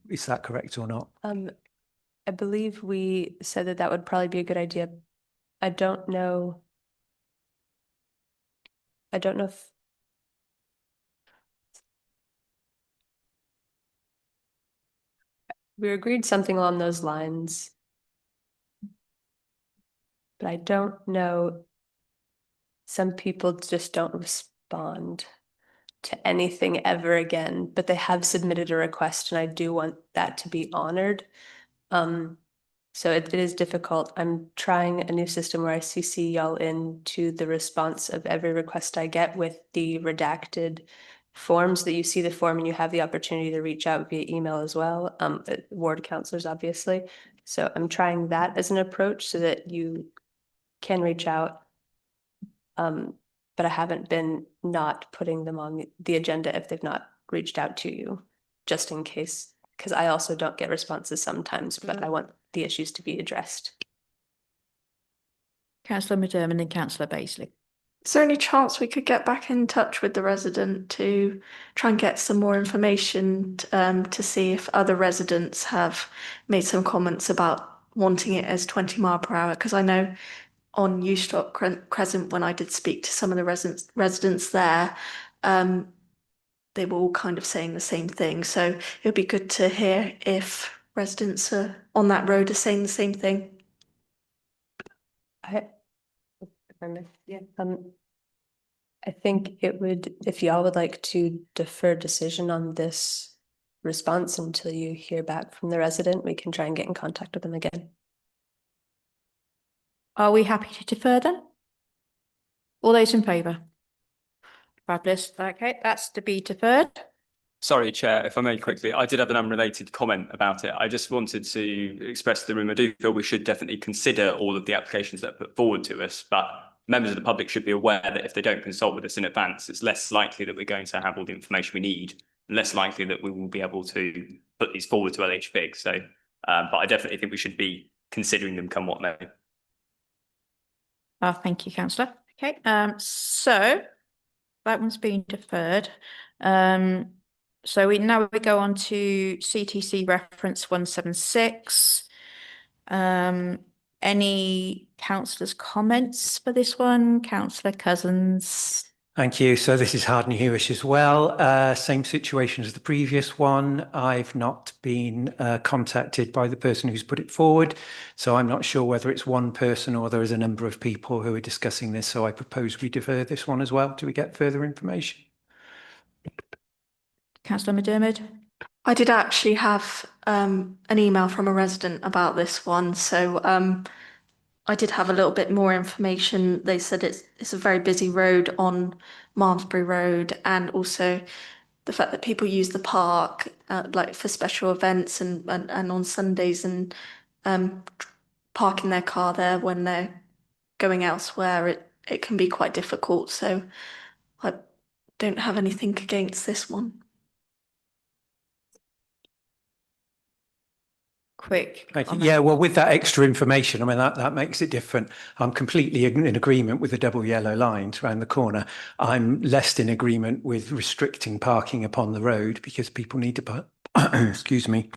Is that correct or not? I believe we said that would probably be a good idea. I don't know if we agreed something along those lines, but I don't know. Some people just don't respond to anything ever again, but they have submitted a request and I do want that to be honored. So it is difficult. I'm trying a new system where I CC y'all into the response of every request I get with the redacted forms, that you see the form and you have the opportunity to reach out via email as well, ward councillors, obviously. So I'm trying that as an approach so that you can reach out. But I haven't been not putting them on the agenda if they've not reached out to you, just in case, because I also don't get responses sometimes, but I want the issues to be addressed. Councillor McDermott and Councillor Baisley. Is there any chance we could get back in touch with the resident to try and get some more information to see if other residents have made some comments about wanting it as 20 mile per hour? Because I know on Eustot Crescent, when I did speak to some of the residents there, they were all kind of saying the same thing. So it would be good to hear if residents on that road are saying the same thing. I think it would, if y'all would like to defer decision on this response until you hear back from the resident, we can try and get in contact with them again. Are we happy to defer then? All those in favour? Fabulous. Okay, that's to be deferred. Sorry, Chair, if I may quickly, I did have an unrelated comment about it. I just wanted to express to the room, I do feel we should definitely consider all of the applications that are put forward to us, but members of the public should be aware that if they don't consult with us in advance, it's less likely that we're going to have all the information we need, and less likely that we will be able to put these forward to LHVIG. So, but I definitely think we should be considering them come what may. Thank you, Councillor. Okay, so that one's been deferred. So we go on to CTC reference 176. Any councillors' comments for this one? Councillor Cousins. Thank you. So this is Harding Hewish as well. Same situation as the previous one. I've not been contacted by the person who's put it forward, so I'm not sure whether it's one person or there is a number of people who are discussing this. So I propose we defer this one as well till we get further information. Councillor McDermott. I did actually have an email from a resident about this one, so I did have a little bit more information. They said it's a very busy road on Malmesbury Road, and also the fact that people use the park like for special events and on Sundays, and parking their car there when they're going elsewhere, it can be quite difficult. So I don't have anything against this one. Quick. Yeah, well, with that extra information, I mean, that makes it different. I'm completely in agreement with the double yellow lines around the corner. I'm less in agreement with restricting parking upon the road because people need to, excuse me,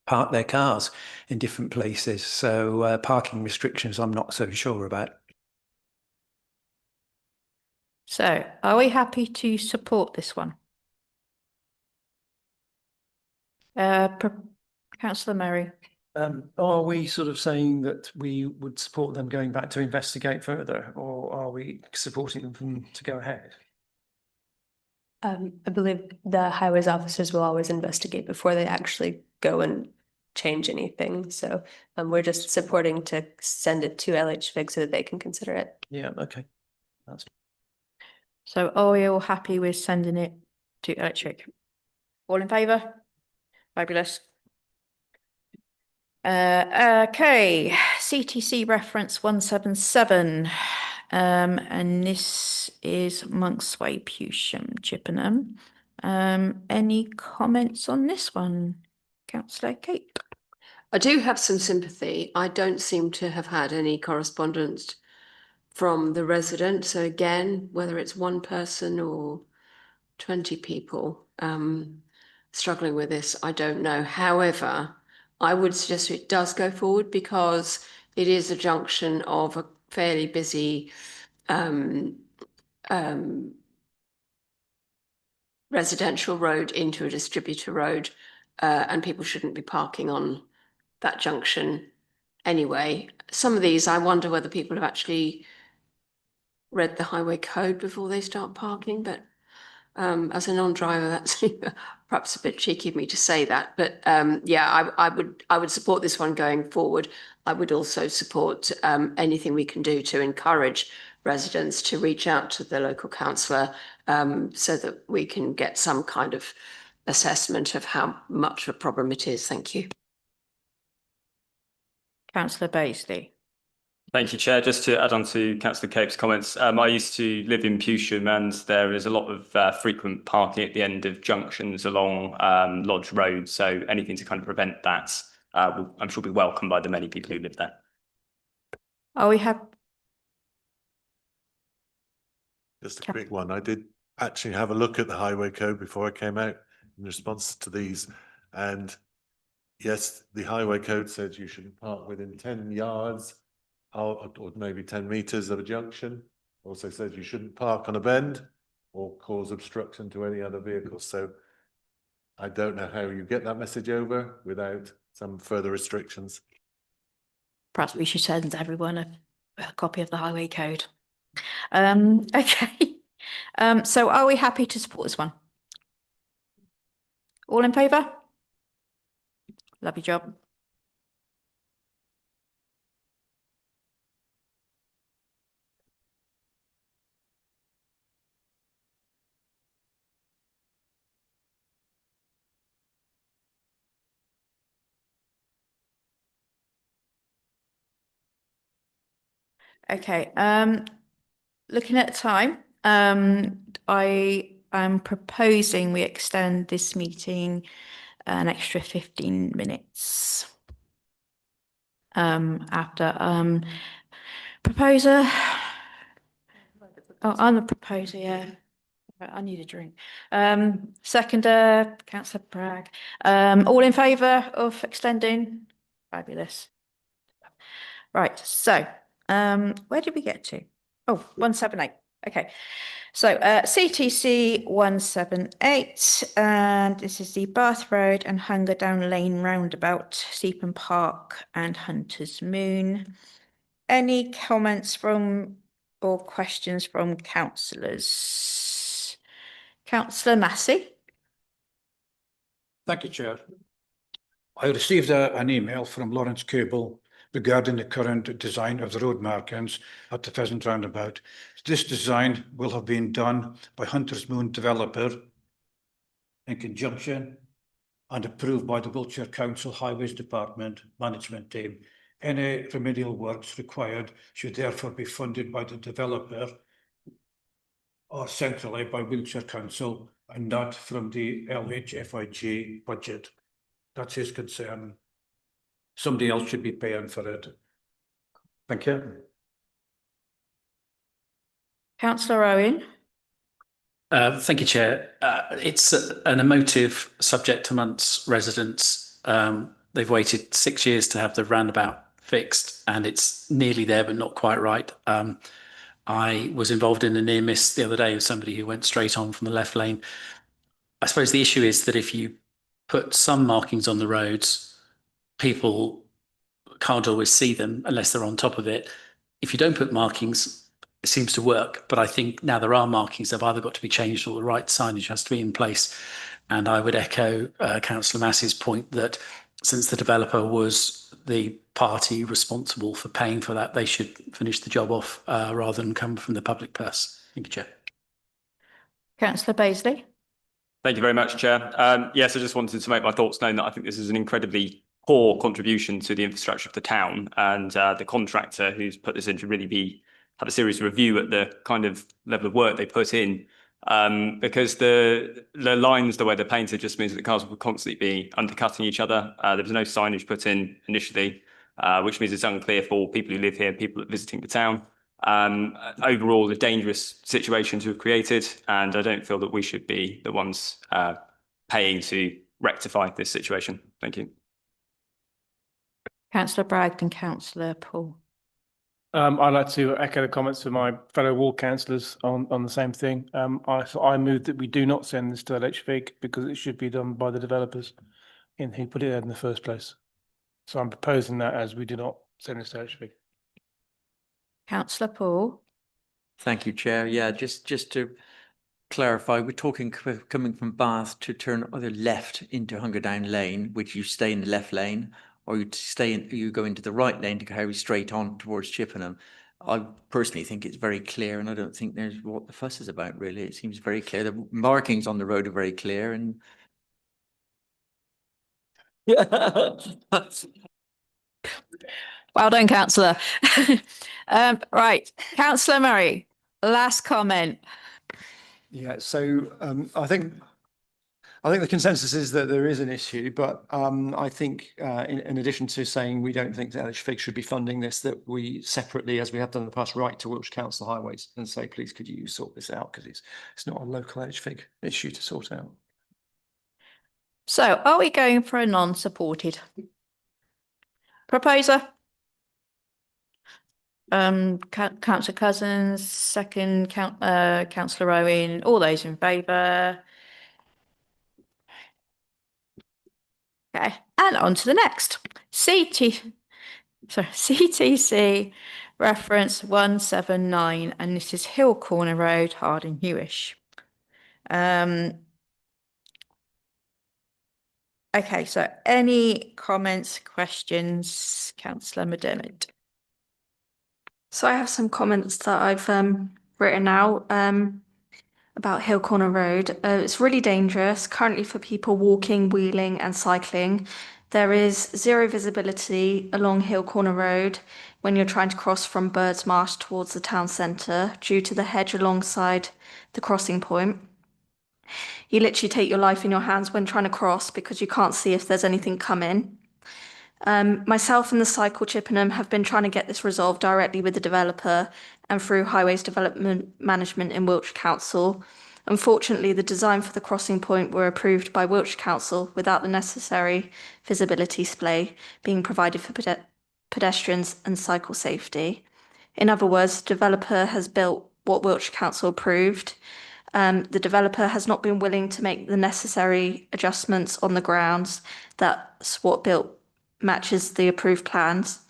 park their cars in different places. So parking restrictions, I'm not so sure about. So are we happy to support this one? Councillor Murray. Are we sort of saying that we would support them going back to investigate further, or are we supporting them to go ahead? I believe the highways officers will always investigate before they actually go and change anything. So we're just supporting to send it to LHVIG so that they can consider it. Yeah, okay. That's So are we all happy with sending it to electric? All in favour? Fabulous. Okay, CTC reference 177. And this is Monksway, Pewsham, Chippenham. Any comments on this one? Councillor Cape? I do have some sympathy. I don't seem to have had any correspondence from the resident. So again, whether it's one person or 20 people struggling with this, I don't know. However, I would suggest it does go forward because it is a junction of a fairly busy residential road into a distributor road, and people shouldn't be parking on that junction anyway. Some of these, I wonder whether people have actually read the highway code before they start parking, but as a non-driver, that's perhaps a bit cheeky of me to say that. But yeah, I would support this one going forward. I would also support anything we can do to encourage residents to reach out to the local councillor so that we can get some kind of assessment of how much of a problem it is. Thank you. Councillor Baisley? Thank you, Chair. Just to add on to Councillor Cape's comments, I used to live in Pewsham and there is a lot of frequent parking at the end of junctions along Lodge Road. So anything to kind of prevent that, I'm sure will be welcomed by the many people who live there. Oh, we have. Just a quick one. I did actually have a look at the highway code before I came out in response to these. And yes, the highway code says you should park within 10 yards or maybe 10 meters of a junction. Also says you shouldn't park on a bend or cause obstruction to any other vehicles. So I don't know how you get that message over without some further restrictions. Perhaps we should send everyone a copy of the highway code. Okay. So are we happy to support this one? All in favour? Lovely job. Okay, looking at the time, I am proposing we extend this meeting an extra 15 minutes. After proposer. Oh, I'm the proposer, yeah. I need a drink. Seconder, Councillor Bragg. All in favour of extending? Fabulous. Right, so where did we get to? Oh, 178. Okay. So CTC 178, and this is the Bath Road and Hunger Down Lane roundabout, Seapen Park and Hunter's Moon. Any comments from or questions from councillors? Councillor Massey. Thank you, Chair. I received an email from Lawrence Cable regarding the current design of the road markings at the Pheasant Roundabout. This design will have been done by Hunter's Moon developer in conjunction and approved by the Wiltshire Council Highways Department management team. Any remedial works required should therefore be funded by the developer or centrally by Wiltshire Council and not from the LHFIG budget. That's his concern. Somebody else should be paying for it. Thank you. Councillor Owen. Thank you, Chair. It's an emotive subject amongst residents. They've waited 6 years to have the roundabout fixed and it's nearly there, but not quite right. I was involved in a near miss the other day with somebody who went straight on from the left lane. I suppose the issue is that if you put some markings on the roads, people can't always see them unless they're on top of it. If you don't put markings, it seems to work. But I think now there are markings, they've either got to be changed or the right signage has to be in place. And I would echo Councillor Massey's point that since the developer was the party responsible for paying for that, they should finish the job off rather than come from the public purse. Thank you, Chair. Councillor Paisley. Thank you very much, Chair. Yes, I just wanted to make my thoughts known that I think this is an incredibly poor contribution to the infrastructure of the town, and the contractor who's put this in should really have a serious review at the kind of level of work they put in, because the lines, the way they're painted, just means that the cars will constantly be undercutting each other. There was no signage put in initially, which means it's unclear for people who live here, people visiting the town. Overall, a dangerous situation to have created, and I don't feel that we should be the ones paying to rectify this situation. Thank you. Councillor Bragg and Councillor Paul. I'd like to echo the comments of my fellow ward councillors on the same thing. I move that we do not send this to LHVIG because it should be done by the developers who put it there in the first place. So I'm proposing that as we do not send this to LHVIG. Councillor Paul. Thank you, Chair. Yeah, just to clarify, we're talking coming from Bath to turn either left into Hungerdown Lane, which you stay in the left lane, or you go into the right lane to carry straight on towards Chippenham. I personally think it's very clear, and I don't think there's what the fuss is about, really. It seems very clear. The markings on the road are very clear, and Well done, Councillor. Right, Councillor Murray, last comment. Yeah, so I think the consensus is that there is an issue, but I think in addition to saying we don't think that LHVIG should be funding this, that we separately, as we have done in the past, write to Wiltshire Council Highways and say, please, could you sort this out? Because it's not a local LHVIG issue to sort out. So are we going for a non-supported proposer? Councillor Cousins, second, Councillor Owen, all those in favour? Okay, and on to the next. CTC reference 179, and this is Hill Corner Road, Harding Hewish. Okay, so any comments, questions, Councillor McDermott? So I have some comments that I've written out about Hill Corner Road. It's really dangerous currently for people walking, wheeling and cycling. There is zero visibility along Hill Corner Road when you're trying to cross from Birds Marsh towards the town centre due to the hedge alongside the crossing point. You literally take your life in your hands when trying to cross because you can't see if there's anything coming. Myself and the Cycle Chippenham have been trying to get this resolved directly with the developer and through Highways Development Management in Wiltshire Council. Unfortunately, the design for the crossing point were approved by Wiltshire Council without the necessary visibility display being provided for pedestrians and cycle safety. In other words, the developer has built what Wiltshire Council approved. The developer has not been willing to make the necessary adjustments on the grounds that SWAT built matches the approved plans.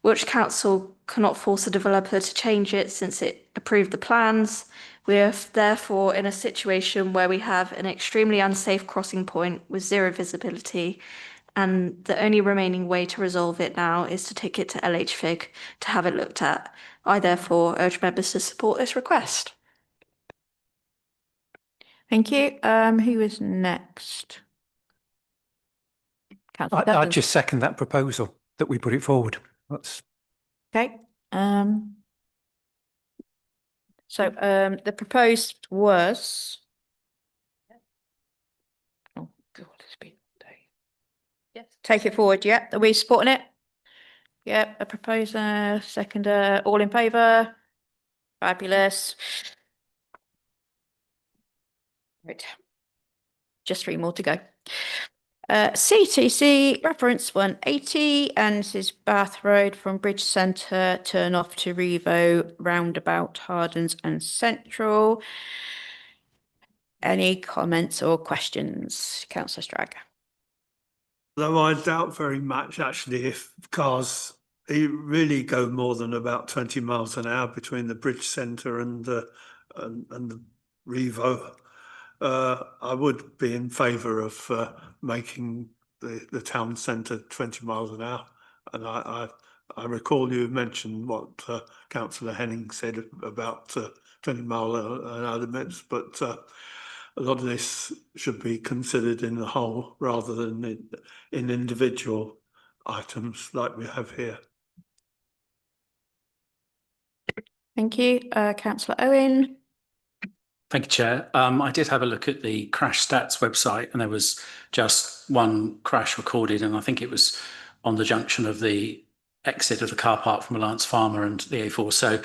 Wiltshire Council cannot force the developer to change it since it approved the plans. We are therefore in a situation where we have an extremely unsafe crossing point with zero visibility, and the only remaining way to resolve it now is to take it to LHVIG to have it looked at. I therefore urge members to support this request. Thank you. Who is next? Councillor I Cousins. just second that proposal that we put it forward. That's Okay. So the proposed was. Oh God, it's been a day. Yes. Take it forward. Yeah. Are we supporting it? Yeah. A proposer, seconder, all in favour? Fabulous. Right. Just 3 more to go. CTC reference 180, and this is Bath Road from Bridge Centre, turn off to Revo, roundabout Hardens and Central. Any comments or questions, Councillor Strag? Though I doubt very much actually if cars really go more than about 20 miles an hour between the Bridge Centre and the Revo. I would be in favour of making the town centre 20 miles an hour. And I recall you mentioned what Councillor Henning said about 20 mile an hour limits, but a lot of this should be considered in the whole rather than in individual items like we have here. Thank you. Councillor Owen. Thank you, Chair. I did have a look at the crash stats website, and there was just one crash recorded, and I think it was on the junction of the exit of the car park from Alliance Farmer and the A4. So,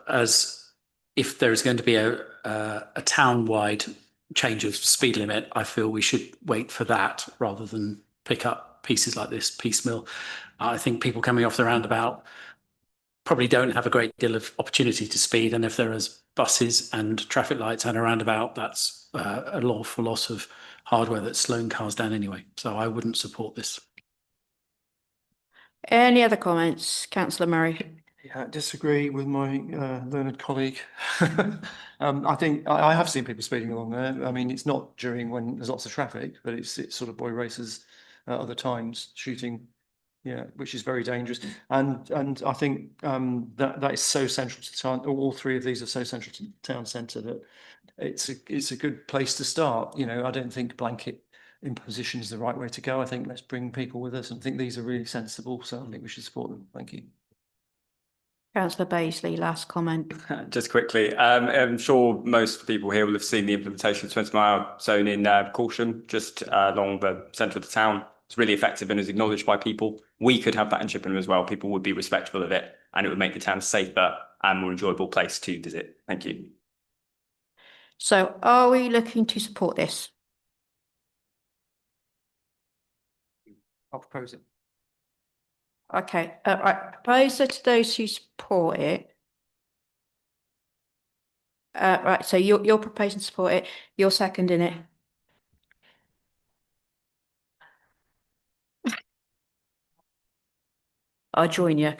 as if there is going to be a town-wide change of speed limit, I feel we should wait for that rather than pick up pieces like this piecemeal. I think people coming off the roundabout probably don't have a great deal of opportunity to speed, and if there is buses and traffic lights and a roundabout, that's an awful lot of hardware that's slowing cars down anyway. So I wouldn't support this. Any other comments? Councillor Murray. Yeah, I disagree with my learned colleague. I think I have seen people speeding along there. I mean, it's not during when there's lots of traffic, but it's sort of boy races at other times, shooting. Yeah, which is very dangerous, and I think that is so central to town. All three of these are so central to the town centre that it's a good place to start. You know, I don't think blanket imposition is the right way to go. I think let's bring people with us, and I think these are really sensible. So I think we should support them. Thank you. Councillor Paisley, last comment. Just quickly, I'm sure most people here will have seen the implementation of 20-mile zone in Caution, just along the centre of the town. It's really effective and is acknowledged by people. We could have that in Chippenham as well. People would be respectful of it, and it would make the town a safer and more enjoyable place to visit. Thank you. So are we looking to support this? I'll propose it. Okay, right. Proposer to those who support it. Right, so you're proposing to support it. You're seconding it. I'll join you.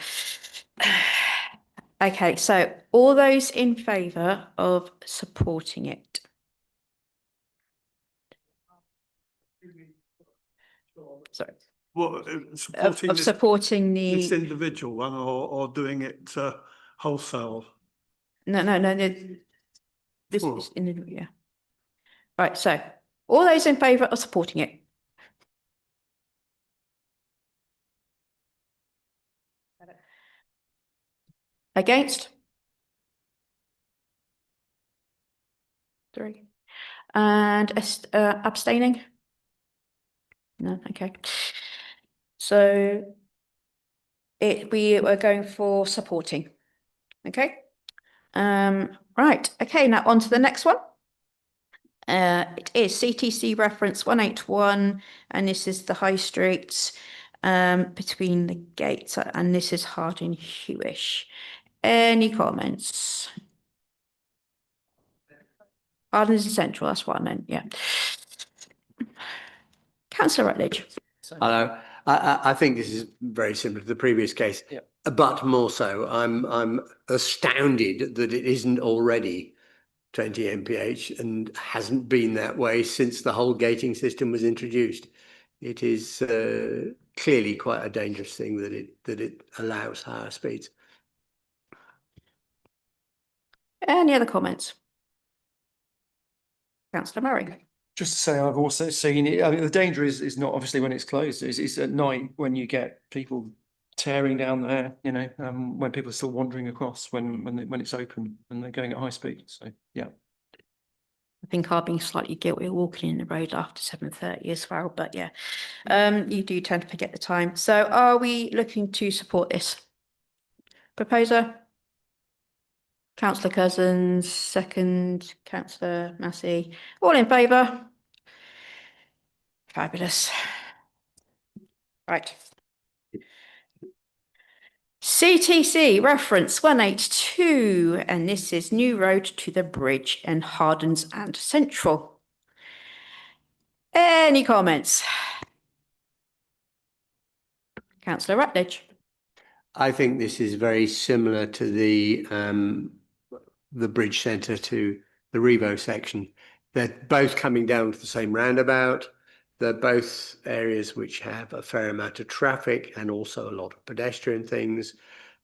Okay, so all those in favour of supporting it? Sorry. What Supporting this the individual one or doing it wholesale? no. This is in the yeah. Right, so all those in favour of supporting it? Against? 3. And abstaining? No, okay. So we are going for supporting. Okay. Right. Okay, now on to the next one. It is CTC reference 181, and this is the High Street between the gates, and this is Harding Hewish. Any comments? Harding's Central, that's what I meant, yeah. Councillor Rutledge. Hello. I think this is very similar to the previous case, but more so. I'm astounded that it isn't already 20 mph and hasn't been that way since the whole gating system was introduced. It is clearly quite a dangerous thing that it allows higher speeds. Any other comments? Councillor Murray. Just to say, I've also seen it. I mean, the danger is not obviously when it's closed. It's at night when you get people tearing down there. You know, when people are still wandering across when it's open and they're going at high speed. So yeah. I think I'll be slightly guilty of walking in the road after 7:30 as well, but yeah, you do tend to forget the time. So are we looking to support this? Proposer? Councillor Cousins, second, Councillor Massey. All in favour? Fabulous. Right. CTC reference 182, and this is New Road to the Bridge in Hardens and Central. Any comments? Councillor Rutledge. I think this is very similar to the bridge centre to the Revo section. They're both coming down to the same roundabout. They're both areas which have a fair amount of traffic and also a lot of pedestrian things,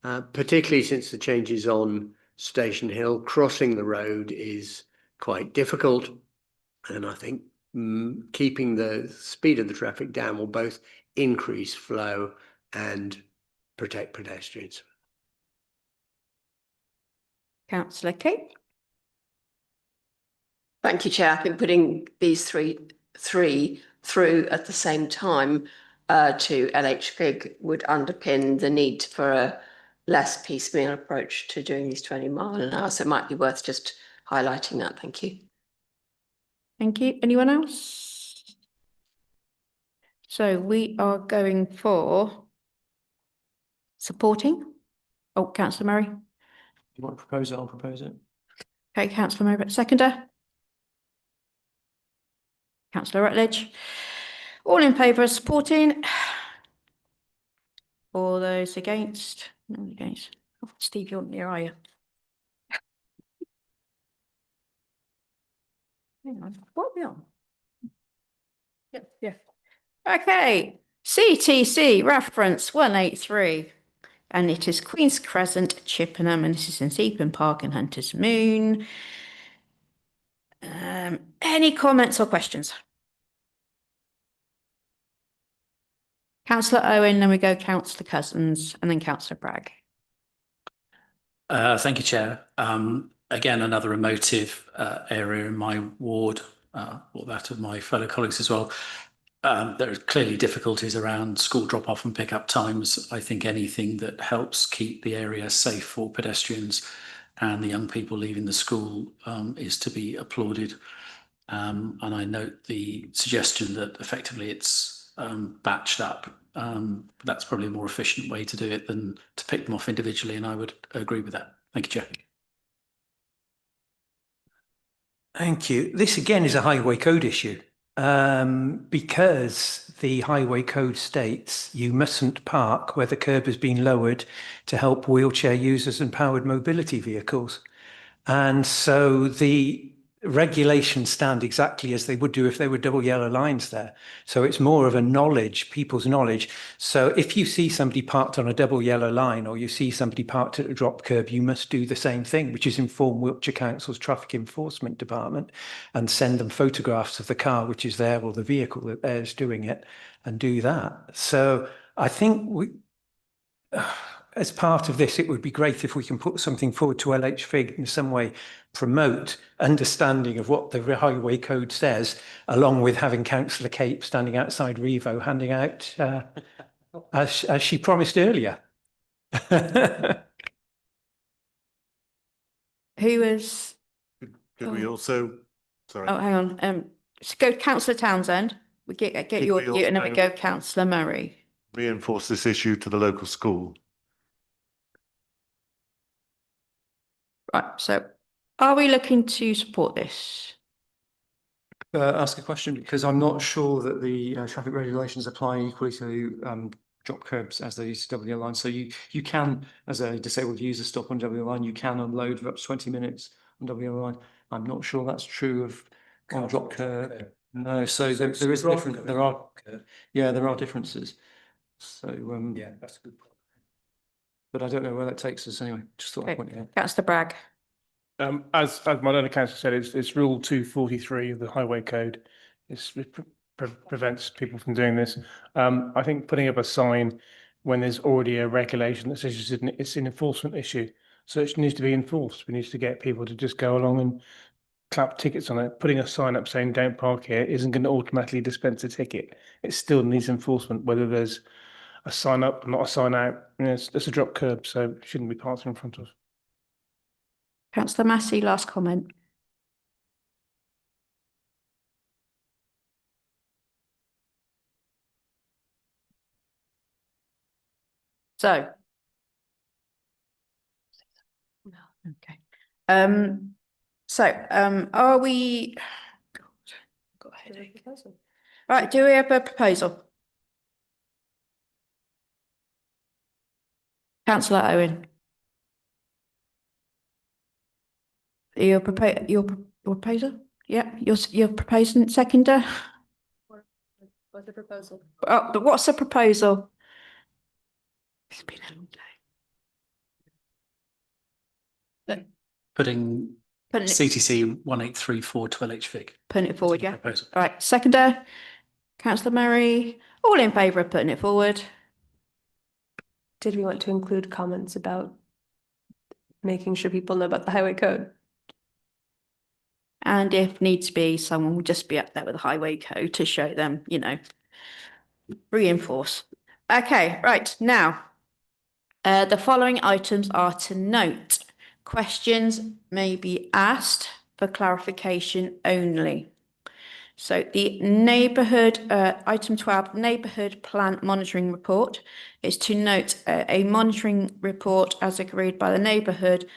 particularly since the changes on Station Hill. Crossing the road is quite difficult. And I think keeping the speed of the traffic down will both increase flow and protect pedestrians. Councillor Cape. Thank you, Chair. I think putting these three through at the same time to LHFIG would underpin the need for a less piecemeal approach to doing these 20 mile an hour. So it might be worth just highlighting that. Thank you. Thank you. Anyone else? So we are going for supporting. Oh, Councillor Murray. If you want to propose it, I'll propose it. Okay, Councillor Murray, seconder. Councillor Rutledge. All in favour of supporting. All those against? No against. Oh, Steve, you're near, are you? Hang on, what are we on? Yeah. Okay, CTC reference 183. And it is Queen's Crescent, Chippenham, and this is in Seapen Park and Hunter's Moon. Any comments or questions? Councillor Owen, then we go Councillor Cousins, and then Councillor Bragg. Thank you, Chair. Again, another emotive area in my ward, or that of my fellow colleagues as well. There are clearly difficulties around school drop-off and pick-up times. I think anything that helps keep the area safe for pedestrians and the young people leaving the school is to be applauded. And I note the suggestion that effectively it's batched up. That's probably a more efficient way to do it than to pick them off individually, and I would agree with that. Thank you, Chair. Thank you. This again is a highway code issue. Because the highway code states you mustn't park where the curb has been lowered to help wheelchair users and powered mobility vehicles. And so the regulations stand exactly as they would do if they were double yellow lines there. So it's more of a knowledge, people's knowledge. So if you see somebody parked on a double yellow line or you see somebody parked at a drop curb, you must do the same thing, which is inform Wiltshire Council's Traffic Enforcement Department and send them photographs of the car which is there or the vehicle that there's doing it and do that. So I think we... as part of this, it would be great if we can put something forward to LHFIG in some way, promote understanding of what the highway code says, along with having Councillor Cape standing outside Revo handing out, as she promised earlier. Who is? Could we also, sorry. Oh, hang on. So go Councillor Townsend. We get your view, and then we go Councillor Murray. Reinforce this issue to the local school. Right, so are we looking to support this? Ask a question because I'm not sure that the traffic regulations apply equally to drop curbs as they use W line. So you can, as a disabled user, stop on W line. You can unload for up to 20 minutes on W line. I'm not sure that's true of on drop curb. No, so there is different. There are differences. So yeah, that's a good point. But I don't know where that takes us anyway. Just thought I'd point it out. Councillor Bragg. As my other councillor said, it's Rule 243 of the Highway Code. It prevents people from doing this. I think putting up a sign when there's already a regulation that says it's an enforcement issue, so it needs to be enforced. We need to get people to just go along and clap tickets on it. Putting a sign up saying "Don't park here" isn't going to automatically dispense a ticket. It still needs enforcement, whether there's a sign up, not a sign out. It's a drop curb, so it shouldn't be parked in front of. Councillor Massey, last comment. So. Okay. Are we? God, got a headache. Right, do we have a proposal? Councillor Owen. You're Your proposer? Yeah, you're proposing seconder? What's the proposal? Oh, but what's the proposal? It's been a long day. Putting Putting it, CTC 1834 to LHVIC. putting it forward, yeah? Proposal. All right, seconder, councillor Murray, all in favour of putting it forward? Did we want to include comments about making sure people know about the highway code? And if needs be, someone will just be up there with a highway code to show them, you know, reinforce. Okay, right, now, the following items are to note. Questions may be asked for clarification only. So the neighbourhood, item 12, neighbourhood plan monitoring report is to note a monitoring report as agreed by the neighbourhood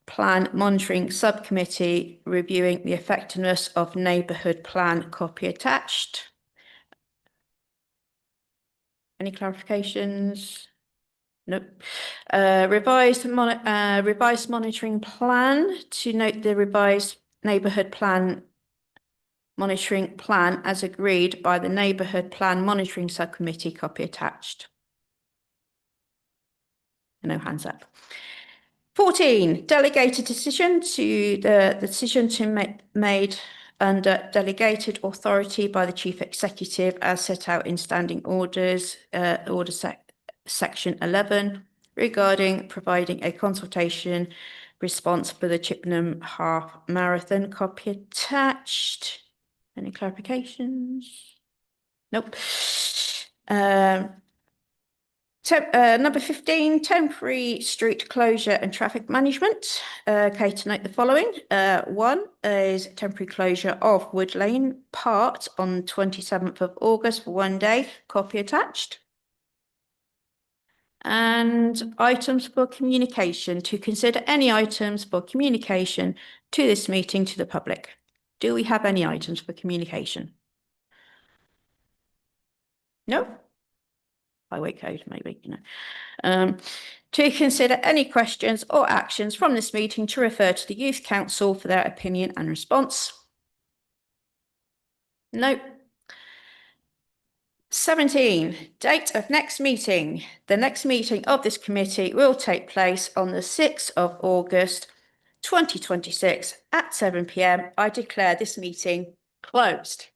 plan monitoring subcommittee reviewing the effectiveness of neighbourhood plan, copy attached. Any clarifications? Nope. Revised monitoring plan to note the revised neighbourhood plan monitoring plan as agreed by the neighbourhood plan monitoring subcommittee, copy attached. No hands up. 14, delegated decision to the decision to made under delegated authority by the chief executive as set out in standing orders, section 11, regarding providing a consultation response for the Chippenham Half Marathon, copy attached. Any clarifications? Nope. Number 15, temporary street closure and traffic management. Okay, to note the following. One is temporary closure of Wood Lane part on 27th of August for 1 day, copy attached. And items for communication, to consider any items for communication to this meeting to the public. Do we have any items for communication? No? Highway code, maybe, you know. To consider any questions or actions from this meeting to refer to the Youth Council for their opinion and response. No. 17, date of next meeting. The next meeting of this committee will take place on the 6th of August 2026 at 7 p.m. I declare this meeting closed.